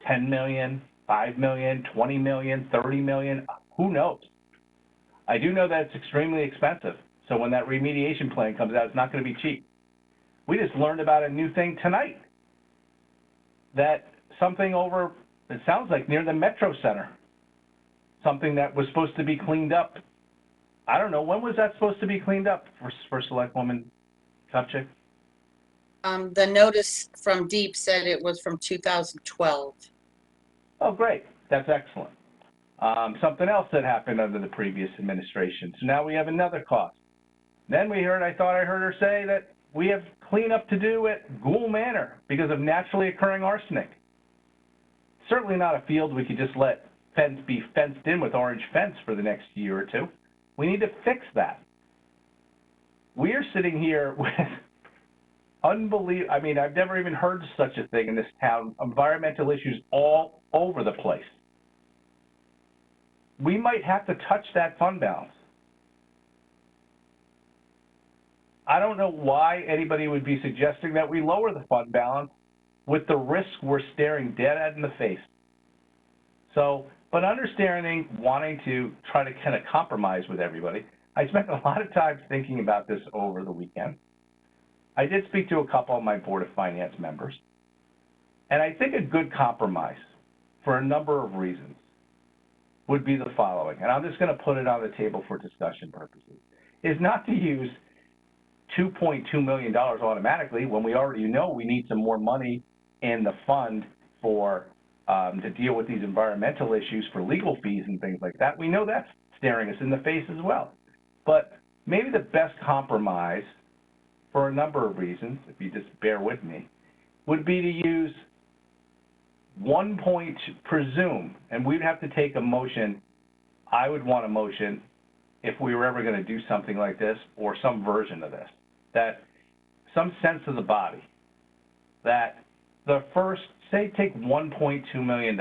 10 million, 5 million, 20 million, 30 million, who knows? I do know that it's extremely expensive. So when that remediation plan comes out, it's not going to be cheap. We just learned about a new thing tonight. That something over, it sounds like near the Metro Center, something that was supposed to be cleaned up. I don't know, when was that supposed to be cleaned up for Selectwoman Kupchak? The notice from Deep said it was from 2012. Oh, great. That's excellent. Something else that happened under the previous administration. So now we have another cost. Then I thought I heard her say that we have cleanup to do at Gould Manor because of naturally occurring arsenic. Certainly not a field we could just let be fenced in with orange fence for the next year or two. We need to fix that. We are sitting here with unbelievable, I mean, I've never even heard such a thing in this town, environmental issues all over the place. We might have to touch that fund balance. I don't know why anybody would be suggesting that we lower the fund balance with the risk we're staring dead at in the face. So, but understanding, wanting to try to kind of compromise with everybody, I spent a lot of time thinking about this over the weekend. I did speak to a couple of my Board of Finance members, and I think a good compromise for a number of reasons would be the following, and I'm just going to put it on the table for discussion purposes, is not to use $2.2 million automatically when we already know we need some more money in the fund for to deal with these environmental issues for legal fees and things like that. We know that's staring us in the face as well. But maybe the best compromise, for a number of reasons, if you just bear with me, would be to use presume, and we'd have to take a motion. I would want a motion if we were ever going to do something like this or some version of this, that some sense of the body, that the first, say, take $1.2 million,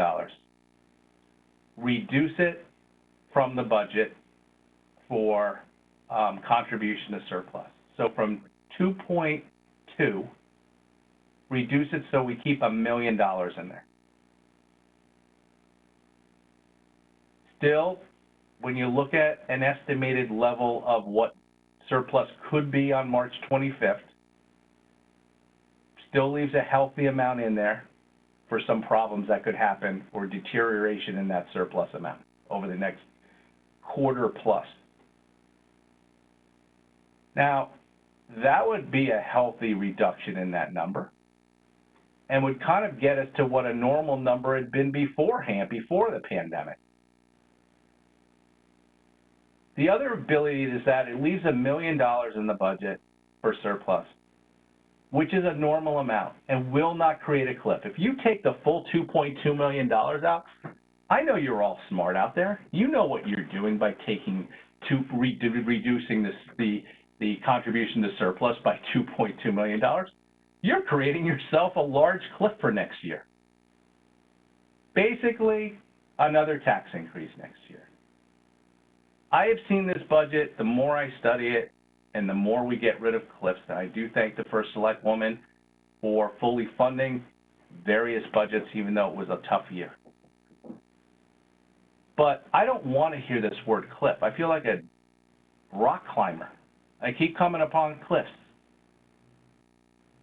reduce it from the budget for contribution to surplus. So from 2.2, reduce it so we keep $1 million in there. Still, when you look at an estimated level of what surplus could be on March 25th, still leaves a healthy amount in there for some problems that could happen or deterioration in that surplus amount over the next quarter plus. Now, that would be a healthy reduction in that number and would kind of get us to what a normal number had been beforehand, before the pandemic. The other ability is that it leaves $1 million in the budget for surplus, which is a normal amount and will not create a cliff. If you take the full $2.2 million out, I know you're all smart out there. You know what you're doing by reducing the contribution to surplus by $2.2 million. You're creating yourself a large cliff for next year. Basically, another tax increase next year. I have seen this budget, the more I study it, and the more we get rid of cliffs, and I do thank the First Select Woman for fully funding various budgets, even though it was a tough year. But I don't want to hear this word cliff. I feel like a rock climber. I keep coming upon cliffs.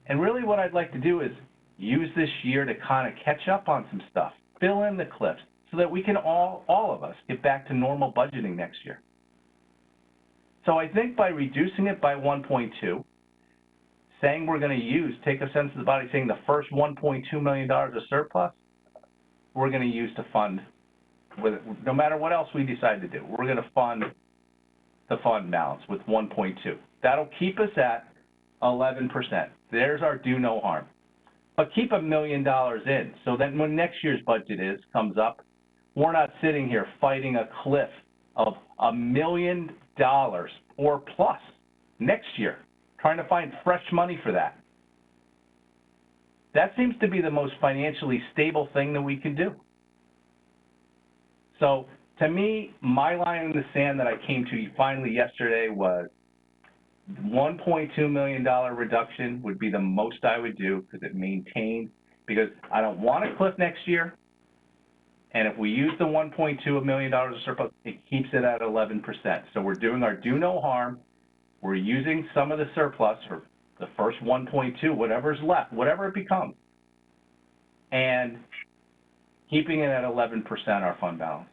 And really what I'd like to do is use this year to kind of catch up on some stuff, fill in the cliffs, so that we can all of us get back to normal budgeting next year. So I think by reducing it by 1.2, saying we're going to take a sense of the body, saying the first $1.2 million of surplus, we're going to use to fund, no matter what else we decide to do, we're going to fund the fund balance with 1.2. That'll keep us at 11%. There's our do no harm. But keep $1 million in, so that when next year's budget comes up, we're not sitting here fighting a cliff of $1 million or plus next year, trying to find fresh money for that. That seems to be the most financially stable thing that we can do. So to me, my line in the sand that I came to finally yesterday was $1.2 million reduction would be the most I would do because it maintained, because I don't want a cliff next year. And if we use the $1.2 million of surplus, it keeps it at 11%. So we're doing our do no harm. We're using some of the surplus for the first 1.2, whatever's left, whatever it becomes, and keeping it at 11% our fund balance.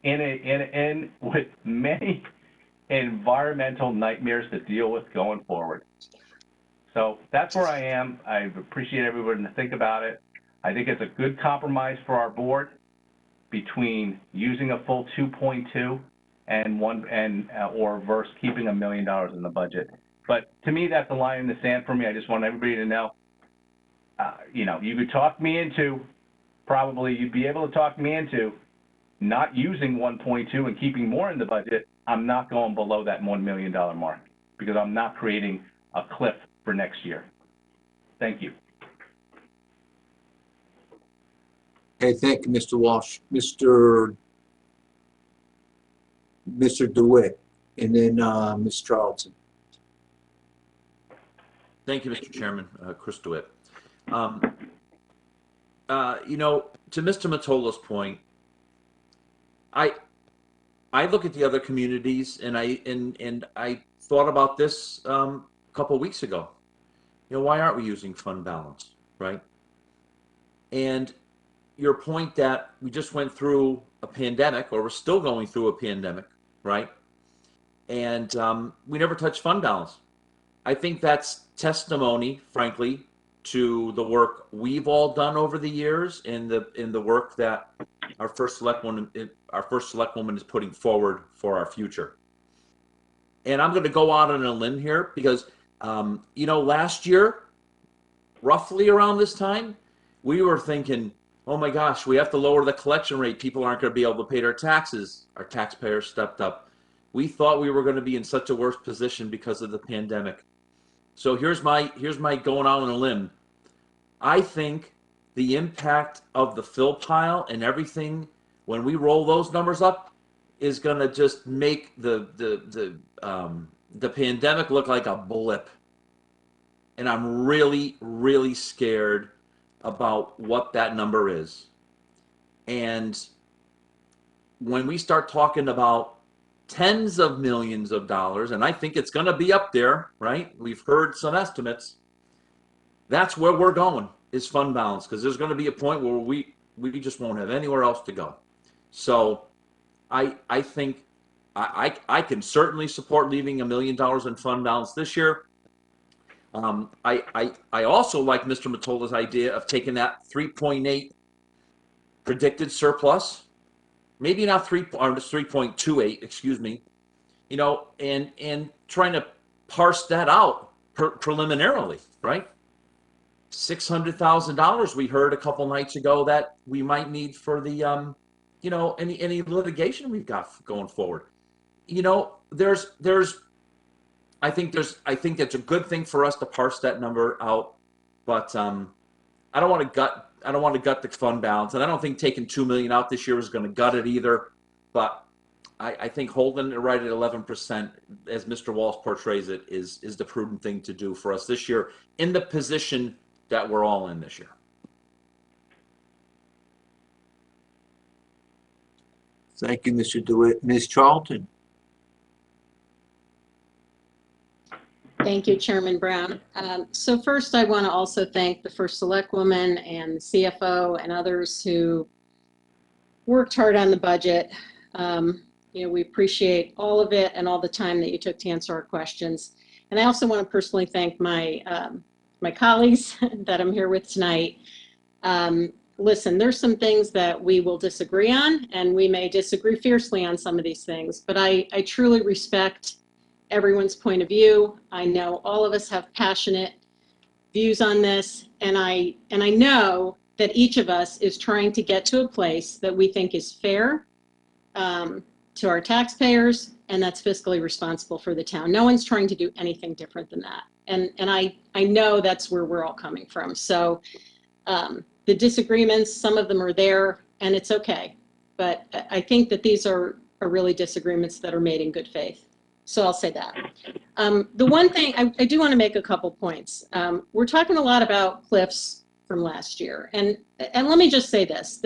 And with many environmental nightmares to deal with going forward. So that's where I am. I appreciate everyone to think about it. I think it's a good compromise for our board between using a full 2.2 or versus keeping $1 million in the budget. But to me, that's a line in the sand for me. I just want everybody to know, you know, you could talk me into, you'd be able to talk me into not using 1.2 and keeping more in the budget. I'm not going below that $1 million mark because I'm not creating a cliff for next year. Thank you. Okay, thank you, Mr. Walsh. Mr. DeWitt, and then Ms. Charlton. Thank you, Mr. Chairman. Chris Dewitt. You know, to Mr. Mottola's point, I look at the other communities, and I thought about this a couple of weeks ago. You know, why aren't we using fund balance, right? And your point that we just went through a pandemic, or we're still going through a pandemic, right? And we never touched fund balance. I think that's testimony, frankly, to the work we've all done over the years, and the work that our first selectwoman is putting forward for our future. And I'm going to go out on a limb here because, you know, last year, roughly around this time, we were thinking, oh my gosh, we have to lower the collection rate. People aren't going to be able to pay their taxes. Our taxpayers stepped up. We thought we were going to be in such a worse position because of the pandemic. So here's my going out on a limb. I think the impact of the fill pile and everything, when we roll those numbers up, is going to just make the pandemic look like a blip. And I'm really, really scared about what that number is. And when we start talking about tens of millions of dollars, and I think it's going to be up there, right? We've heard some estimates. That's where we're going, is fund balance, because there's going to be a point where we just won't have anywhere else to go. So I think I can certainly support leaving $1 million in fund balance this year. I also like Mr. Mottola's idea of taking that 3.8 predicted surplus, maybe not 3.28, excuse me, you know, and trying to parse that out preliminarily, right? $600,000 we heard a couple nights ago that we might need for the, you know, any litigation we've got going forward. You know, I think it's a good thing for us to parse that number out, but I don't want to gut the fund balance, and I don't think taking $2 million out this year is going to gut it either. But I think holding it right at 11%, as Mr. Walsh portrays it, is the prudent thing to do for us this year in the position that we're all in this year. Thank you, Mr. DeWitt. Ms. Charlton. Thank you, Chairman Brown. So first, I want to also thank the First Selectwoman and the CFO and others who worked hard on the budget. You know, we appreciate all of it and all the time that you took to answer our questions. And I also want to personally thank my my colleagues that I'm here with tonight. Listen, there's some things that we will disagree on, and we may disagree fiercely on some of these things, but I truly respect everyone's point of view. I know all of us have passionate views on this, and I know that each of us is trying to get to a place that we think is fair to our taxpayers, and that's fiscally responsible for the town. No one's trying to do anything different than that. And I know that's where we're all coming from. So the disagreements, some of them are there, and it's okay. But I think that these are really disagreements that are made in good faith. So I'll say that. The one thing, I do want to make a couple points. We're talking a lot about cliffs from last year. And let me just say this,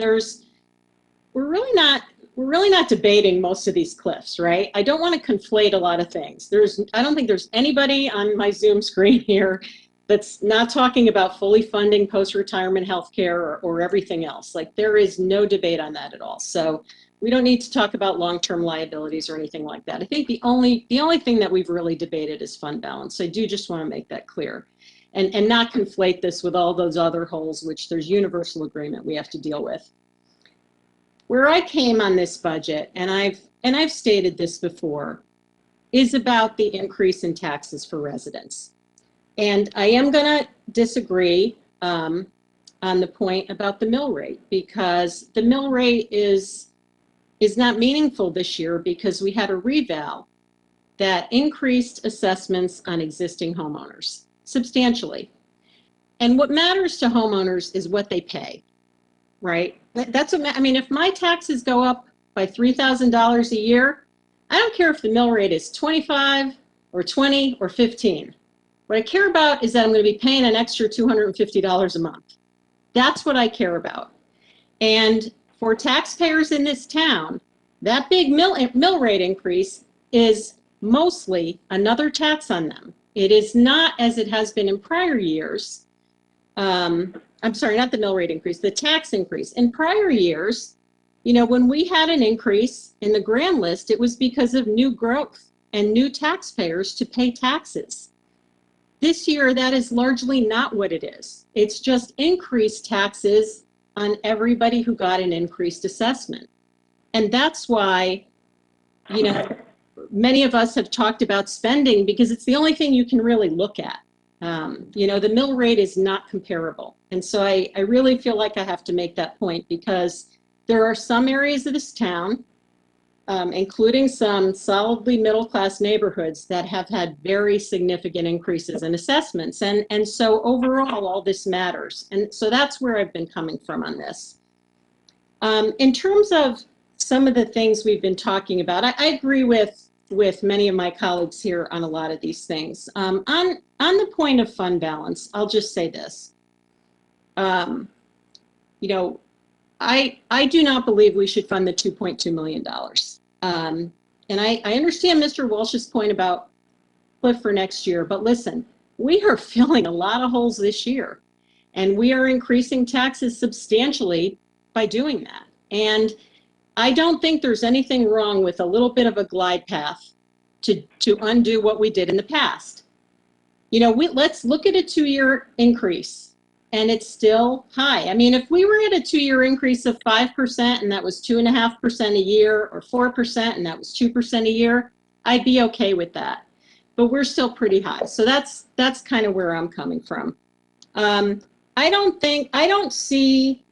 we're really not debating most of these cliffs, right? I don't want to conflate a lot of things. I don't think there's anybody on my Zoom screen here that's not talking about fully funding post-retirement healthcare or everything else. Like, there is no debate on that at all. So we don't need to talk about long-term liabilities or anything like that. I think the only thing that we've really debated is fund balance. So I do just want to make that clear. and not conflate this with all those other holes, which there's universal agreement we have to deal with. Where I came on this budget, and I've stated this before, is about the increase in taxes for residents. And I am going to disagree on the point about the mill rate, because the mill rate is not meaningful this year because we had a reval that increased assessments on existing homeowners substantially. And what matters to homeowners is what they pay, right? That's what I mean. If my taxes go up by $3,000 a year, I don't care if the mill rate is 25 or 20 or 15. What I care about is that I'm going to be paying an extra $250 a month. That's what I care about. And for taxpayers in this town, that big mill rate increase is mostly another tax on them. It is not, as it has been in prior years, I'm sorry, not the mill rate increase, the tax increase. In prior years, you know, when we had an increase in the grand list, it was because of new growth and new taxpayers to pay taxes. This year, that is largely not what it is. It's just increased taxes on everybody who got an increased assessment. And that's why, you know, many of us have talked about spending because it's the only thing you can really look at. You know, the mill rate is not comparable. And so I really feel like I have to make that point because there are some areas of this town, including some solidly middle-class neighborhoods that have had very significant increases in assessments. And so overall, all this matters. And so that's where I've been coming from on this. In terms of some of the things we've been talking about, I agree with many of my colleagues here on a lot of these things. On the point of fund balance, I'll just say this. You know, I do not believe we should fund the $2.2 million. And I understand Mr. Walsh's point about cliff for next year, but listen, we are filling a lot of holes this year, and we are increasing taxes substantially by doing that. And I don't think there's anything wrong with a little bit of a glide path to undo what we did in the past. You know, let's look at a 2-year increase, and it's still high. I mean, if we were at a 2-year increase of 5% and that was 2.5% a year, or 4% and that was 2% a year, I'd be okay with that. But we're still pretty high. So that's kind of where I'm coming from. I don't see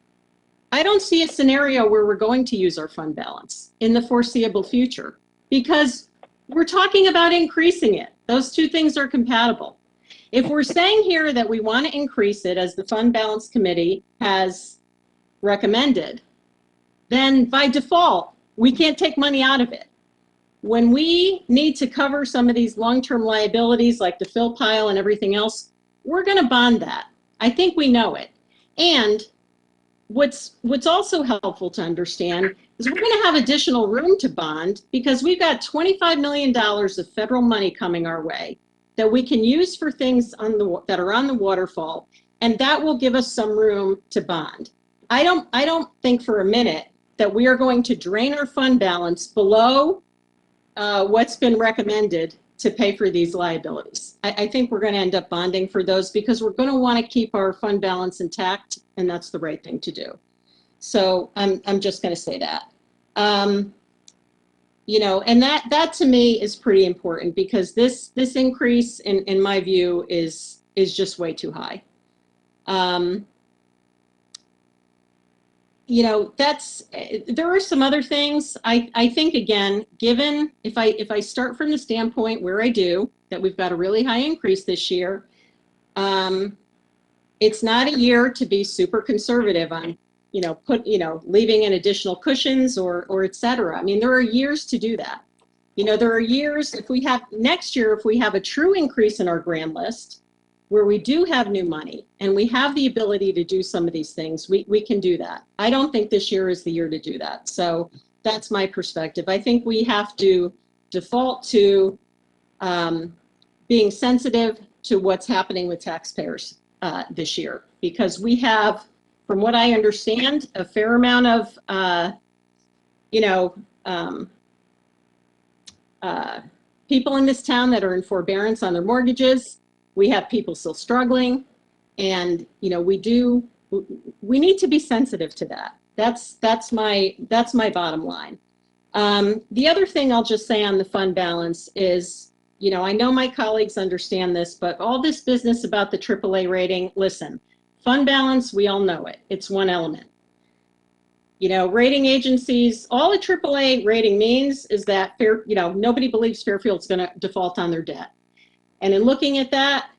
a scenario where we're going to use our fund balance in the foreseeable future because we're talking about increasing it. Those two things are compatible. If we're saying here that we want to increase it as the Fund Balance Committee has recommended, then by default, we can't take money out of it. When we need to cover some of these long-term liabilities like the fill pile and everything else, we're going to bond that. I think we know it. And what's also helpful to understand is we're going to have additional room to bond because we've got $25 million of federal money coming our way that we can use for things that are on the waterfall, and that will give us some room to bond. I don't think for a minute that we are going to drain our fund balance below what's been recommended to pay for these liabilities. I think we're going to end up bonding for those because we're going to want to keep our fund balance intact, and that's the right thing to do. So I'm just going to say that. You know, and that to me is pretty important because this increase in my view is just way too high. You know, there are some other things. I think again, given if I start from the standpoint where I do that we've got a really high increase this year, it's not a year to be super conservative on, you know, leaving in additional cushions or et cetera. I mean, there are years to do that. You know, there are years next year, if we have a true increase in our grand list where we do have new money and we have the ability to do some of these things, we can do that. I don't think this year is the year to do that. So that's my perspective. I think we have to default to being sensitive to what's happening with taxpayers this year because we have, from what I understand, a fair amount of, people in this town that are in forbearance on their mortgages. we have people still struggling, and we need to be sensitive to that. That's my bottom line. The other thing I'll just say on the fund balance is, I know my colleagues understand this, but all this business about the AAA rating, listen, fund balance, we all know it. It's one element. Rating agencies, all a AAA rating means is that nobody believes Fairfield's going to default on their debt. And in looking at that,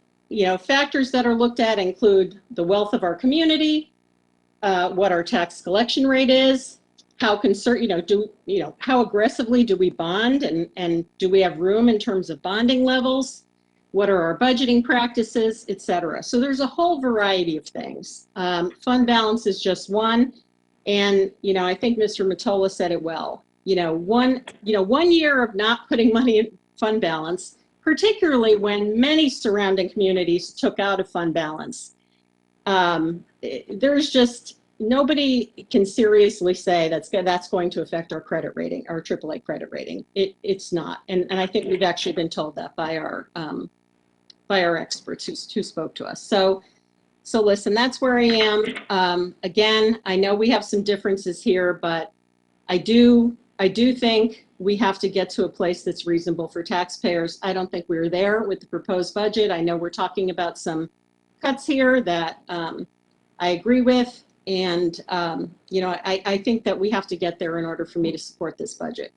factors that are looked at include the wealth of our community, what our tax collection rate is, how how aggressively do we bond, and do we have room in terms of bonding levels? What are our budgeting practices, et cetera. So there's a whole variety of things. Fund balance is just one. And, I think Mr. Mottola said it well. One year of not putting money in fund balance, particularly when many surrounding communities took out of fund balance, there's just, nobody can seriously say that's going to affect our credit rating, our AAA credit rating. It's not. And I think we've actually been told that by our experts who spoke to us. So listen, that's where I am. Again, I know we have some differences here, but I do think we have to get to a place that's reasonable for taxpayers. I don't think we're there with the proposed budget. I know we're talking about some cuts here that I agree with. And, I think that we have to get there in order for me to support this budget.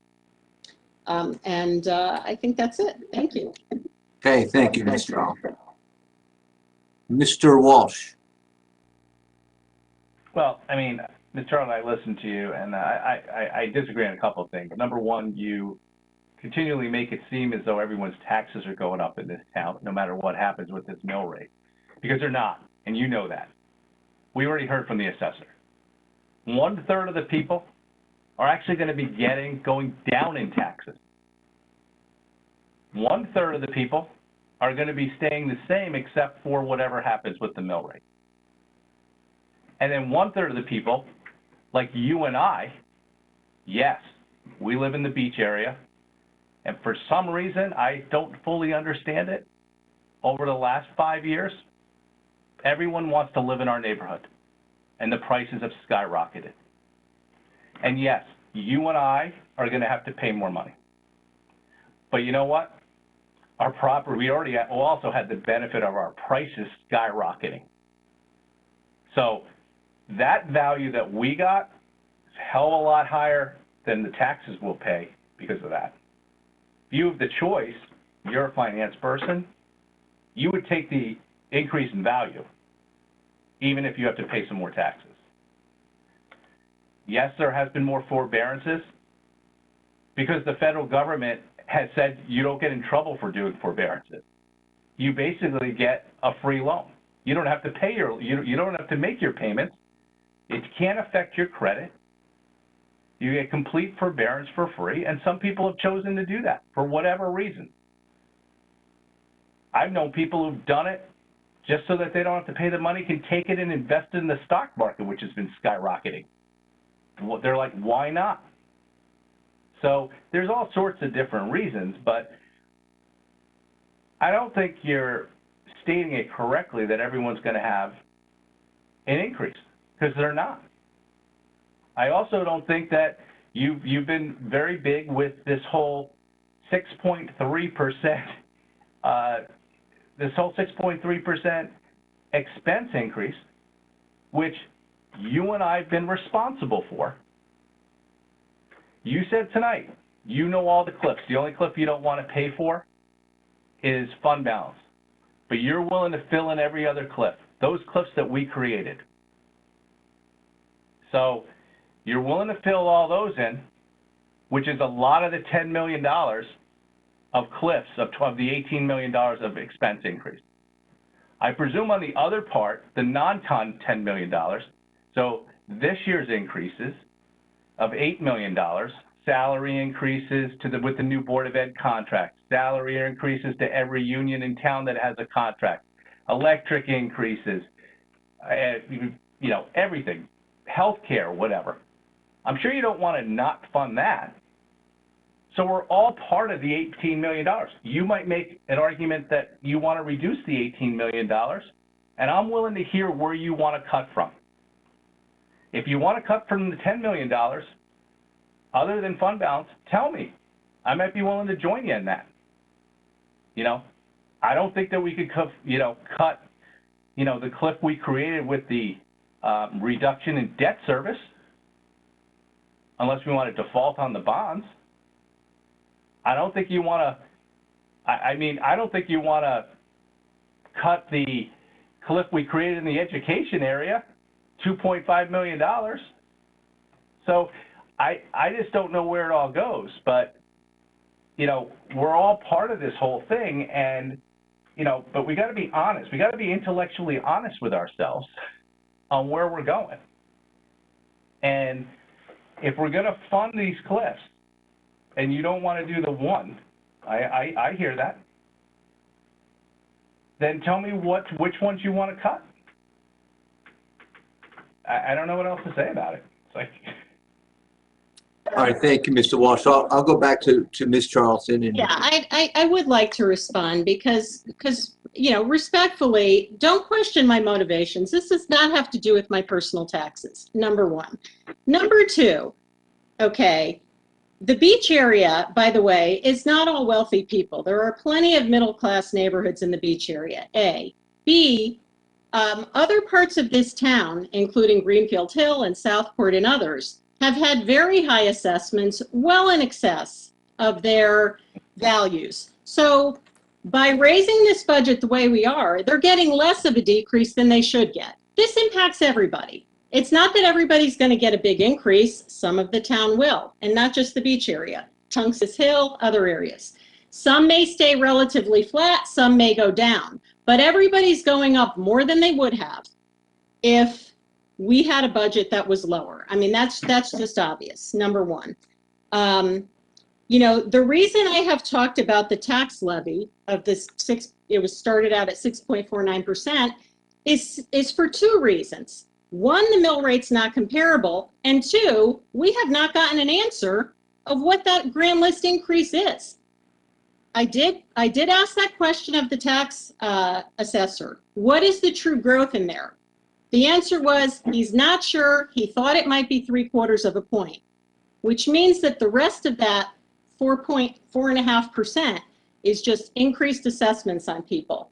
I think that's it. Thank you. Okay, thank you, Ms. Earl. Mr. Walsh. Well, I mean, Mr. Earl, I listened to you, and I disagree on a couple of things. Number one, you continually make it seem as though everyone's taxes are going up in this town, no matter what happens with this mill rate, because they're not, and you know that. We already heard from the assessor. 1/3 of the people are actually going to be going down in taxes. 1/3 of the people are going to be staying the same except for whatever happens with the mill rate. And then 1/3 of the people, like you and I, yes, we live in the beach area, and for some reason, I don't fully understand it, over the last 5 years, everyone wants to live in our neighborhood, and the prices have skyrocketed. And yes, you and I are going to have to pay more money. But you know what? Our property, we also had the benefit of our prices skyrocketing. So that value that we got is a hell of a lot higher than the taxes we'll pay because of that. If you have the choice, you're a finance person, you would take the increase in value, even if you have to pay some more taxes. Yes, there has been more forbearances because the federal government has said you don't get in trouble for doing forbearances. You basically get a free loan. You don't have to pay you don't have to make your payments. It can't affect your credit. You get complete forbearance for free, and some people have chosen to do that for whatever reason. I've known people who've done it just so that they don't have to pay the money, can take it and invest in the stock market, which has been skyrocketing. They're like, why not? So there's all sorts of different reasons, but I don't think you're stating it correctly that everyone's going to have an increase, because they're not. I also don't think that you've been very big with this whole 6.3%, this whole 6.3% expense increase, which you and I have been responsible for. You said tonight, you know all the cliffs. The only cliff you don't want to pay for is fund balance. But you're willing to fill in every other cliff, those cliffs that we created. So you're willing to fill all those in, which is a lot of the $10 million of cliffs of the $18 million of expense increase. I presume on the other part, the non-con $10 million, so this year's increases of $8 million, salary increases with the new Board of Ed contract, salary increases to every union in town that has a contract, electric increases, everything, healthcare, whatever. I'm sure you don't want to not fund that. So we're all part of the $18 million. You might make an argument that you want to reduce the $18 million, and I'm willing to hear where you want to cut from. If you want to cut from the $10 million, other than fund balance, tell me. I might be willing to join you in that. You know, I don't think that we could cut the cliff we created with the reduction in debt service, unless we want to default on the bonds. I don't think you want to, I don't think you want to cut the cliff we created in the education area, $2.5 million. So I just don't know where it all goes, but, you know, we're all part of this whole thing, and, you know, but we got to be honest. We got to be intellectually honest with ourselves on where we're going. And if we're going to fund these cliffs, and you don't want to do the one, I hear that, then tell me which ones you want to cut. I don't know what else to say about it. It's like... All right, thank you, Mr. Walsh. I'll go back to Ms. Charlton. And Yeah, I would like to respond because, you know, respectfully, don't question my motivations. This does not have to do with my personal taxes, number one. Number two, okay, the beach area, by the way, is not all wealthy people. There are plenty of middle-class neighborhoods in the beach area, A. B, other parts of this town, including Greenfield Hill and Southport and others, have had very high assessments, well in excess of their values. So by raising this budget the way we are, they're getting less of a decrease than they should get. This impacts everybody. It's not that everybody's going to get a big increase. Some of the town will, and not just the beach area, Tungus Hill, other areas. Some may stay relatively flat, some may go down, but everybody's going up more than they would have if we had a budget that was lower. I mean, that's just obvious, number one. You know, the reason I have talked about the tax levy of this it was started out at 6.49% is for two reasons. One, the mill rate's not comparable, and two, we have not gotten an answer of what that grand list increase is. I did ask that question of the tax assessor. What is the true growth in there? The answer was he's not sure. He thought it might be 3/4 of a point, which means that the rest of that 4.5% is just increased assessments on people.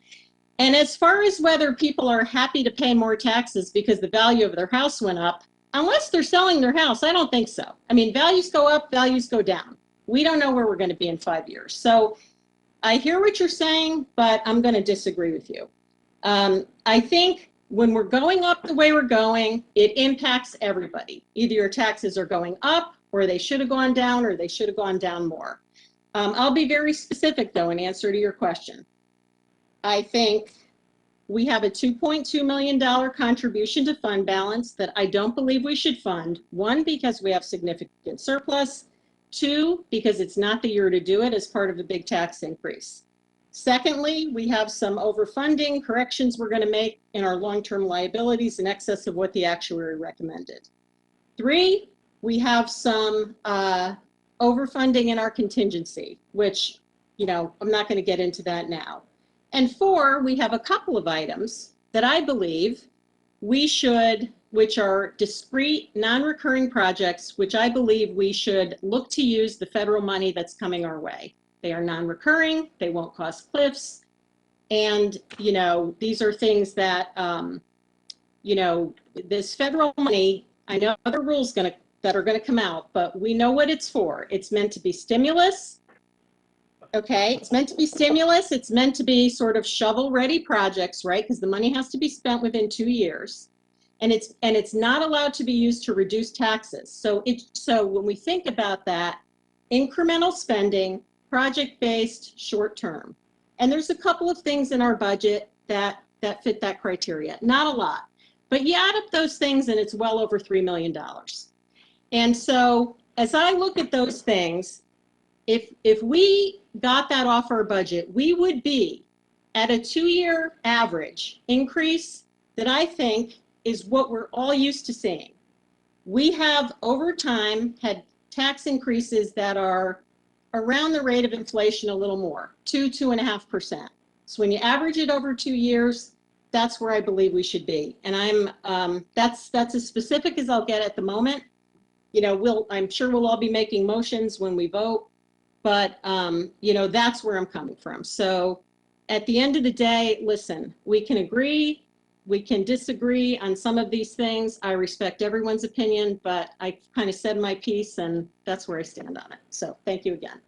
And as far as whether people are happy to pay more taxes because the value of their house went up, unless they're selling their house, I don't think so. I mean, values go up, values go down. We don't know where we're going to be in 5 years. So I hear what you're saying, but I'm going to disagree with you. I think when we're going up the way we're going, it impacts everybody. Either your taxes are going up, or they should have gone down, or they should have gone down more. I'll be very specific, though, in answer to your question. I think we have a $2.2 million contribution to fund balance that I don't believe we should fund. One, because we have significant surplus. Two, because it's not the year to do it as part of a big tax increase. Secondly, we have some overfunding corrections we're going to make in our long-term liabilities in excess of what the actuary recommended. Three, we have some overfunding in our contingency, which, you know, I'm not going to get into that now. And four, we have a couple of items that I believe we should, which are discrete, non-recurring projects, which I believe we should look to use the federal money that's coming our way. They are non-recurring, they won't cost cliffs, and, you know, these are things that, you know, this federal money, I know other rules that are going to come out, but we know what it's for. It's meant to be stimulus. Okay, it's meant to be stimulus. It's meant to be sort of shovel-ready projects, right? Because the money has to be spent within 2 years, and it's not allowed to be used to reduce taxes. So when we think about that, incremental spending, project-based, short-term, and there's a couple of things in our budget that fit that criteria. Not a lot, but you add up those things, and it's well over $3 million. And so as I look at those things, if we got that off our budget, we would be at a 2-year average increase that I think is what we're all used to seeing. We have over time had tax increases that are around the rate of inflation a little more, 2.5%. So when you average it over 2 years, that's where I believe we should be. And that's as specific as I'll get at the moment. You know, I'm sure we'll all be making motions when we vote, but you know, that's where I'm coming from. So at the end of the day, listen, we can agree, we can disagree on some of these things. I respect everyone's opinion, but I kind of said my piece and that's where I stand on it. So thank you again.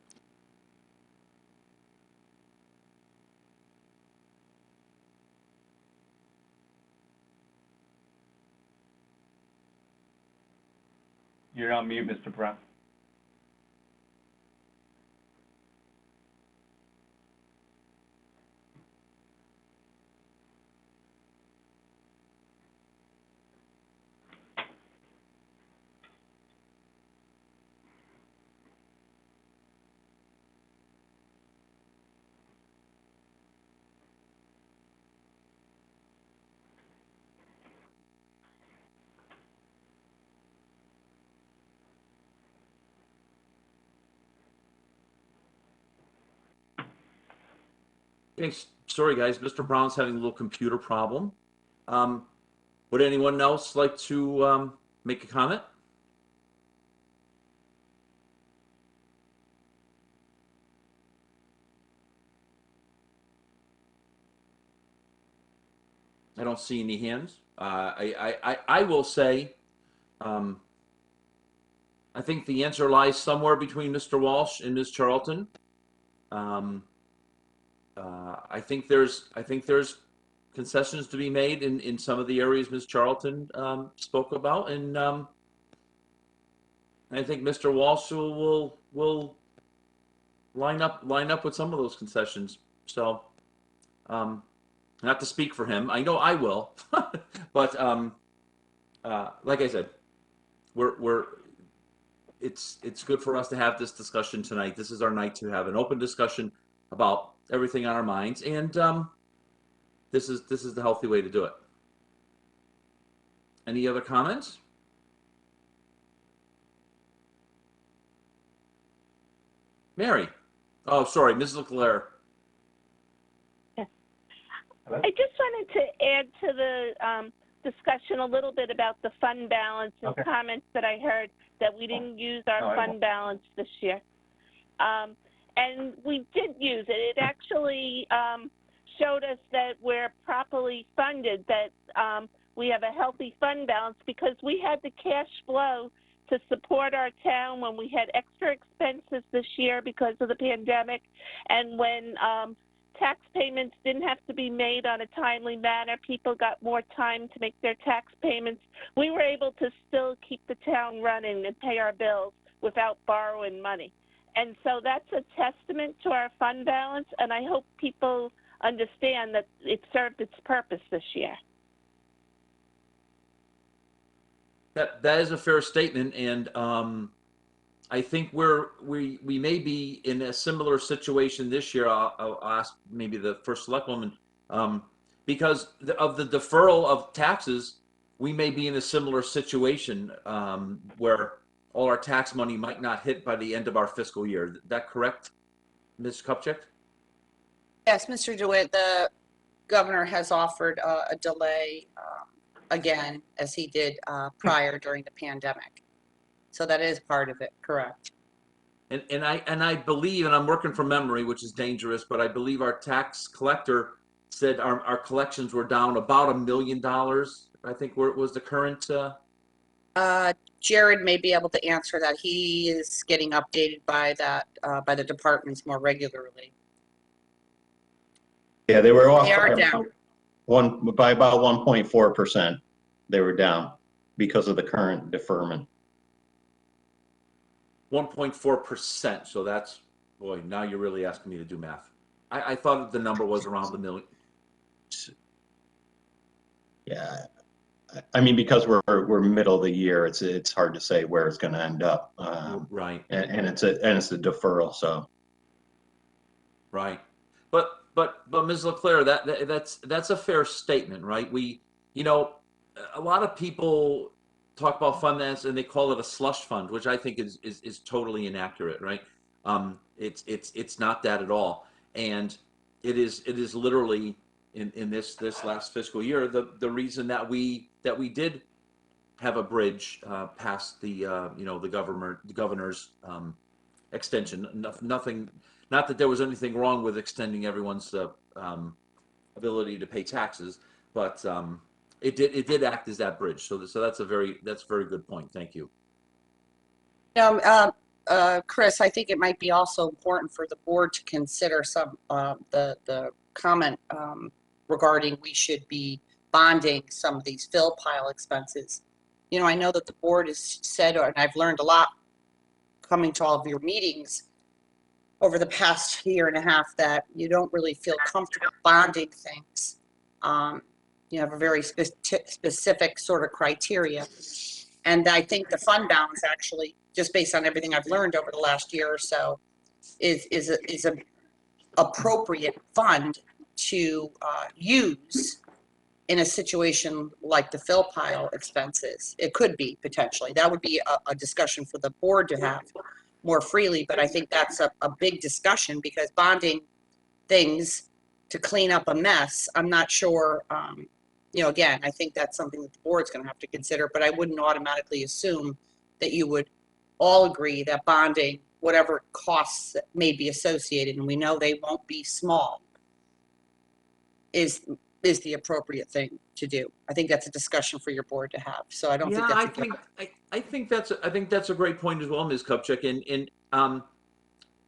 You're on mute, Mr. Brown. Thanks. Sorry, guys. Mr. Brown's having a little computer problem. Would anyone else like to make a comment? I don't see any hands. I will say, I think the answer lies somewhere between Mr. Walsh and Ms. Charlton. I think there's concessions to be made in some of the areas Ms. Charlton spoke about, and I think Mr. Walsh will line up with some of those concessions. So, not to speak for him, I know I will, but like I said, it's good for us to have this discussion tonight. This is our night to have an open discussion about everything on our minds, and this is the healthy way to do it. Any other comments? Mary. Oh, sorry, Ms. Leclerc. I just wanted to add to the discussion a little bit about the fund balance and comments that I heard that we didn't use our fund balance this year. And we did use it. It actually showed us that we're properly funded, that we have a healthy fund balance because we had the cash flow to support our town when we had extra expenses this year because of the pandemic, and when tax payments didn't have to be made on a timely manner. People got more time to make their tax payments. We were able to still keep the town running and pay our bills without borrowing money. And so that's a testament to our fund balance, and I hope people understand that it served its purpose this year. That is a fair statement, and I think we may be in a similar situation this year. I'll ask maybe the first selectwoman, because of the deferral of taxes, we may be in a similar situation where all our tax money might not hit by the end of our fiscal year. Is that correct, Ms. Kupchak? Yes, Mr. Dewitt, the governor has offered a delay again, as he did prior during the pandemic. So that is part of it, correct. And I believe, and I'm working from memory, which is dangerous, but I believe our tax collector said our collections were down about $1 million. I think where it was the current. Jared may be able to answer that. He is getting updated by that by the departments more regularly. Yeah, they were off. They are down. By about 1.4%. They were down because of the current deferment. 1.4%. So that's, boy, now you're really asking me to do math. I thought the number was around the million. Yeah, I mean, because we're middle of the year, it's hard to say where it's going to end up. Right. And it's a deferral, so. Right. But Ms. Leclerc, that's a fair statement, right? A lot of people talk about fund balance and they call it a slush fund, which I think is totally inaccurate, right? It's not that at all. And it is literally in this last fiscal year the reason that we did have a bridge past the the governor's extension. Nothing, not that there was anything wrong with extending everyone's ability to pay taxes, but it did act as that bridge. So that's a very good point. Thank you. Chris, I think it might be also important for the board to consider some the comment regarding we should be bonding some of these fill pile expenses. You know, I know that the board has said, and I've learned a lot coming to all of your meetings over the past year and a half, that you don't really feel comfortable bonding things. You have a very specific sort of criteria. And I think the fund balance actually, just based on everything I've learned over the last year or so, is a appropriate fund to use in a situation like the fill pile expenses. It could be potentially. That would be a discussion for the board to have more freely, but I think that's a big discussion, because bonding things to clean up a mess, I'm not sure, you know, again, I think that's something that the board's going to have to consider, but I wouldn't automatically assume that you would all agree that bonding, whatever costs that may be associated, and we know they won't be small, is the appropriate thing to do. I think that's a discussion for your board to have. So I don't think that's I think that's a great point as well, Ms. Kupchak. And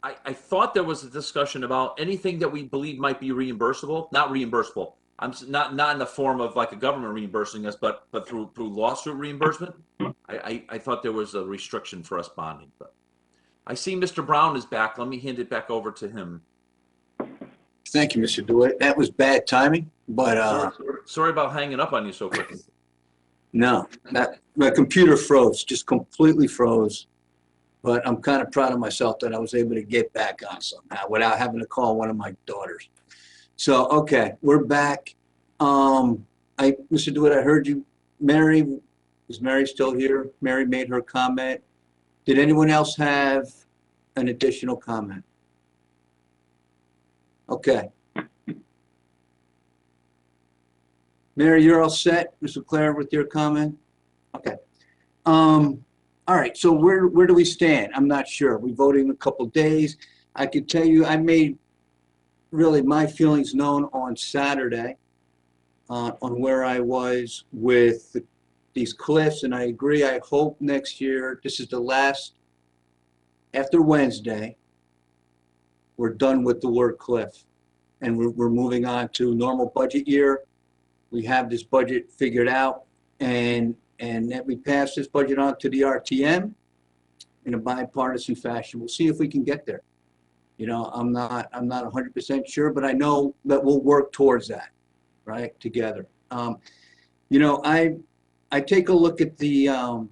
I thought there was a discussion about anything that we believe might be reimbursable, not reimbursable. I'm not in the form of like a government reimbursing us, but through lawsuit reimbursement. I thought there was a restriction for us bonding, but I see Mr. Brown is back. Let me hand it back over to him. Thank you, Mr. Dewitt. That was bad timing, but sorry about hanging up on you so quickly. No, my computer froze, just completely froze. But I'm kind of proud of myself that I was able to get back on somehow without having to call one of my daughters. So, okay, we're back. Mr. Dewitt, I heard you. Mary, is Mary still here? Mary made her comment. Did anyone else have an additional comment? Okay. Mary, you're all set, Mr. Leclerc, with your comment? Okay. All right, so where do we stand? I'm not sure. We voted in a couple of days. I could tell you I made really my feelings known on Saturday on where I was with these cliffs, and I agree. I hope next year, this is the last, after Wednesday, we're done with the word cliff, and we're moving on to normal budget year. We have this budget figured out, and that we pass this budget on to the RTM in a bipartisan fashion. We'll see if we can get there. You know, I'm not 100% sure, but I know that we'll work towards that, right, together. You know, I take a look at the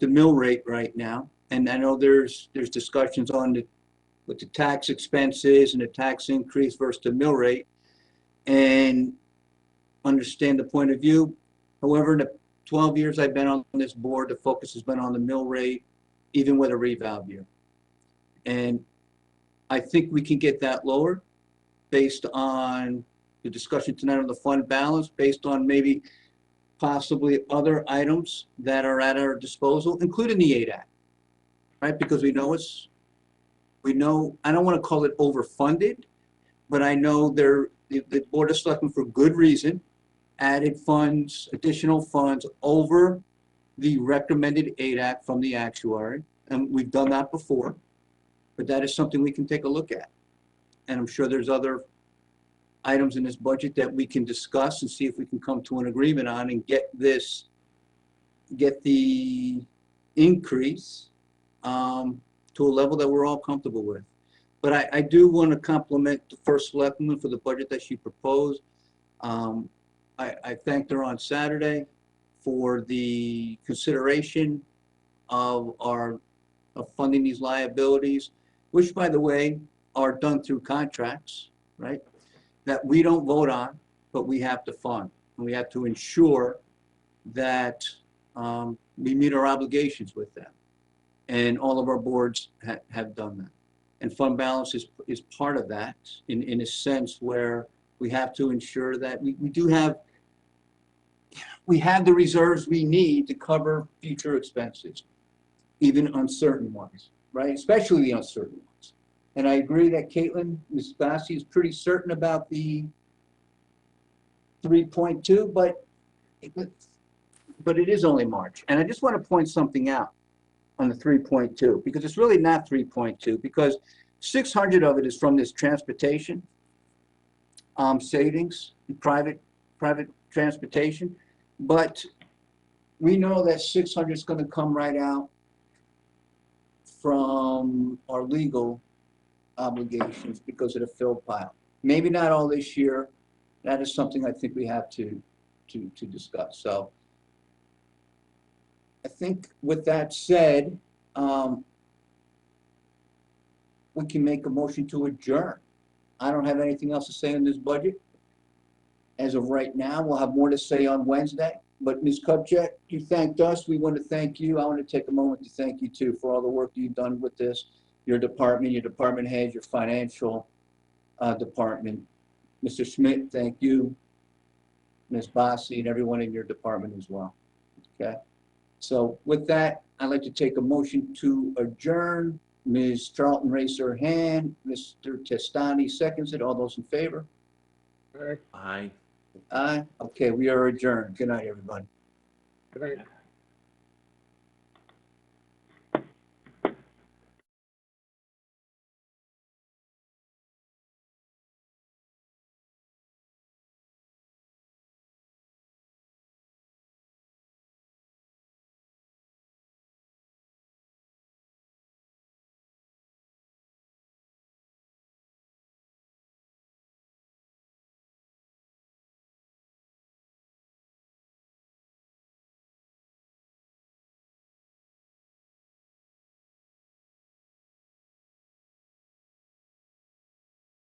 mill rate right now, and I know there's discussions on what the tax expenses and the tax increase versus the mill rate, and understand the point of view. However, in the 12 years I've been on this board, the focus has been on the mill rate, even with a reval year. And I think we can get that lower based on the discussion tonight on the fund balance, based on maybe possibly other items that are at our disposal, including the ADAC, right? Because we know, I don't want to call it overfunded, but I know the Board of Selectmen, for good reason, added funds, additional funds over the recommended ADAC from the actuary. And we've done that before, but that is something we can take a look at. And I'm sure there's other items in this budget that we can discuss and see if we can come to an agreement on and get the increase to a level that we're all comfortable with. But I do want to compliment the First Selectwoman for the budget that she proposed. I thanked her on Saturday for the consideration of funding these liabilities, which, by the way, are done through contracts, right? That we don't vote on, but we have to fund. And we have to ensure that we meet our obligations with them. And all of our boards have done that. And fund balance is part of that in a sense where we have to ensure that we have the reserves we need to cover future expenses, even uncertain ones, right? Especially the uncertain ones. And I agree that Caitlin, Ms. Bassi is pretty certain about the 3.2, but it is only March. And I just want to point something out on the 3.2, because it's really not 3.2, because 600 of it is from this transportation savings, private transportation. But we know that 600 is going to come right out from our legal obligations because of the fill pile. Maybe not all this year. That is something I think we have to discuss. So I think with that said, we can make a motion to adjourn. I don't have anything else to say on this budget. As of right now, we'll have more to say on Wednesday. But Ms. Kupchak, you thanked us. We want to thank you. I want to take a moment to thank you too for all the work you've done with this, your department head, your financial department. Mr. Schmidt, thank you. Ms. Bassi and everyone in your department as well. Okay. So with that, I'd like to take a motion to adjourn. Ms. Charlton raised her hand. Mr. Testani seconds it. All those in favor? Aye. Aye. Okay, we are adjourned. Good night, everybody. Good night.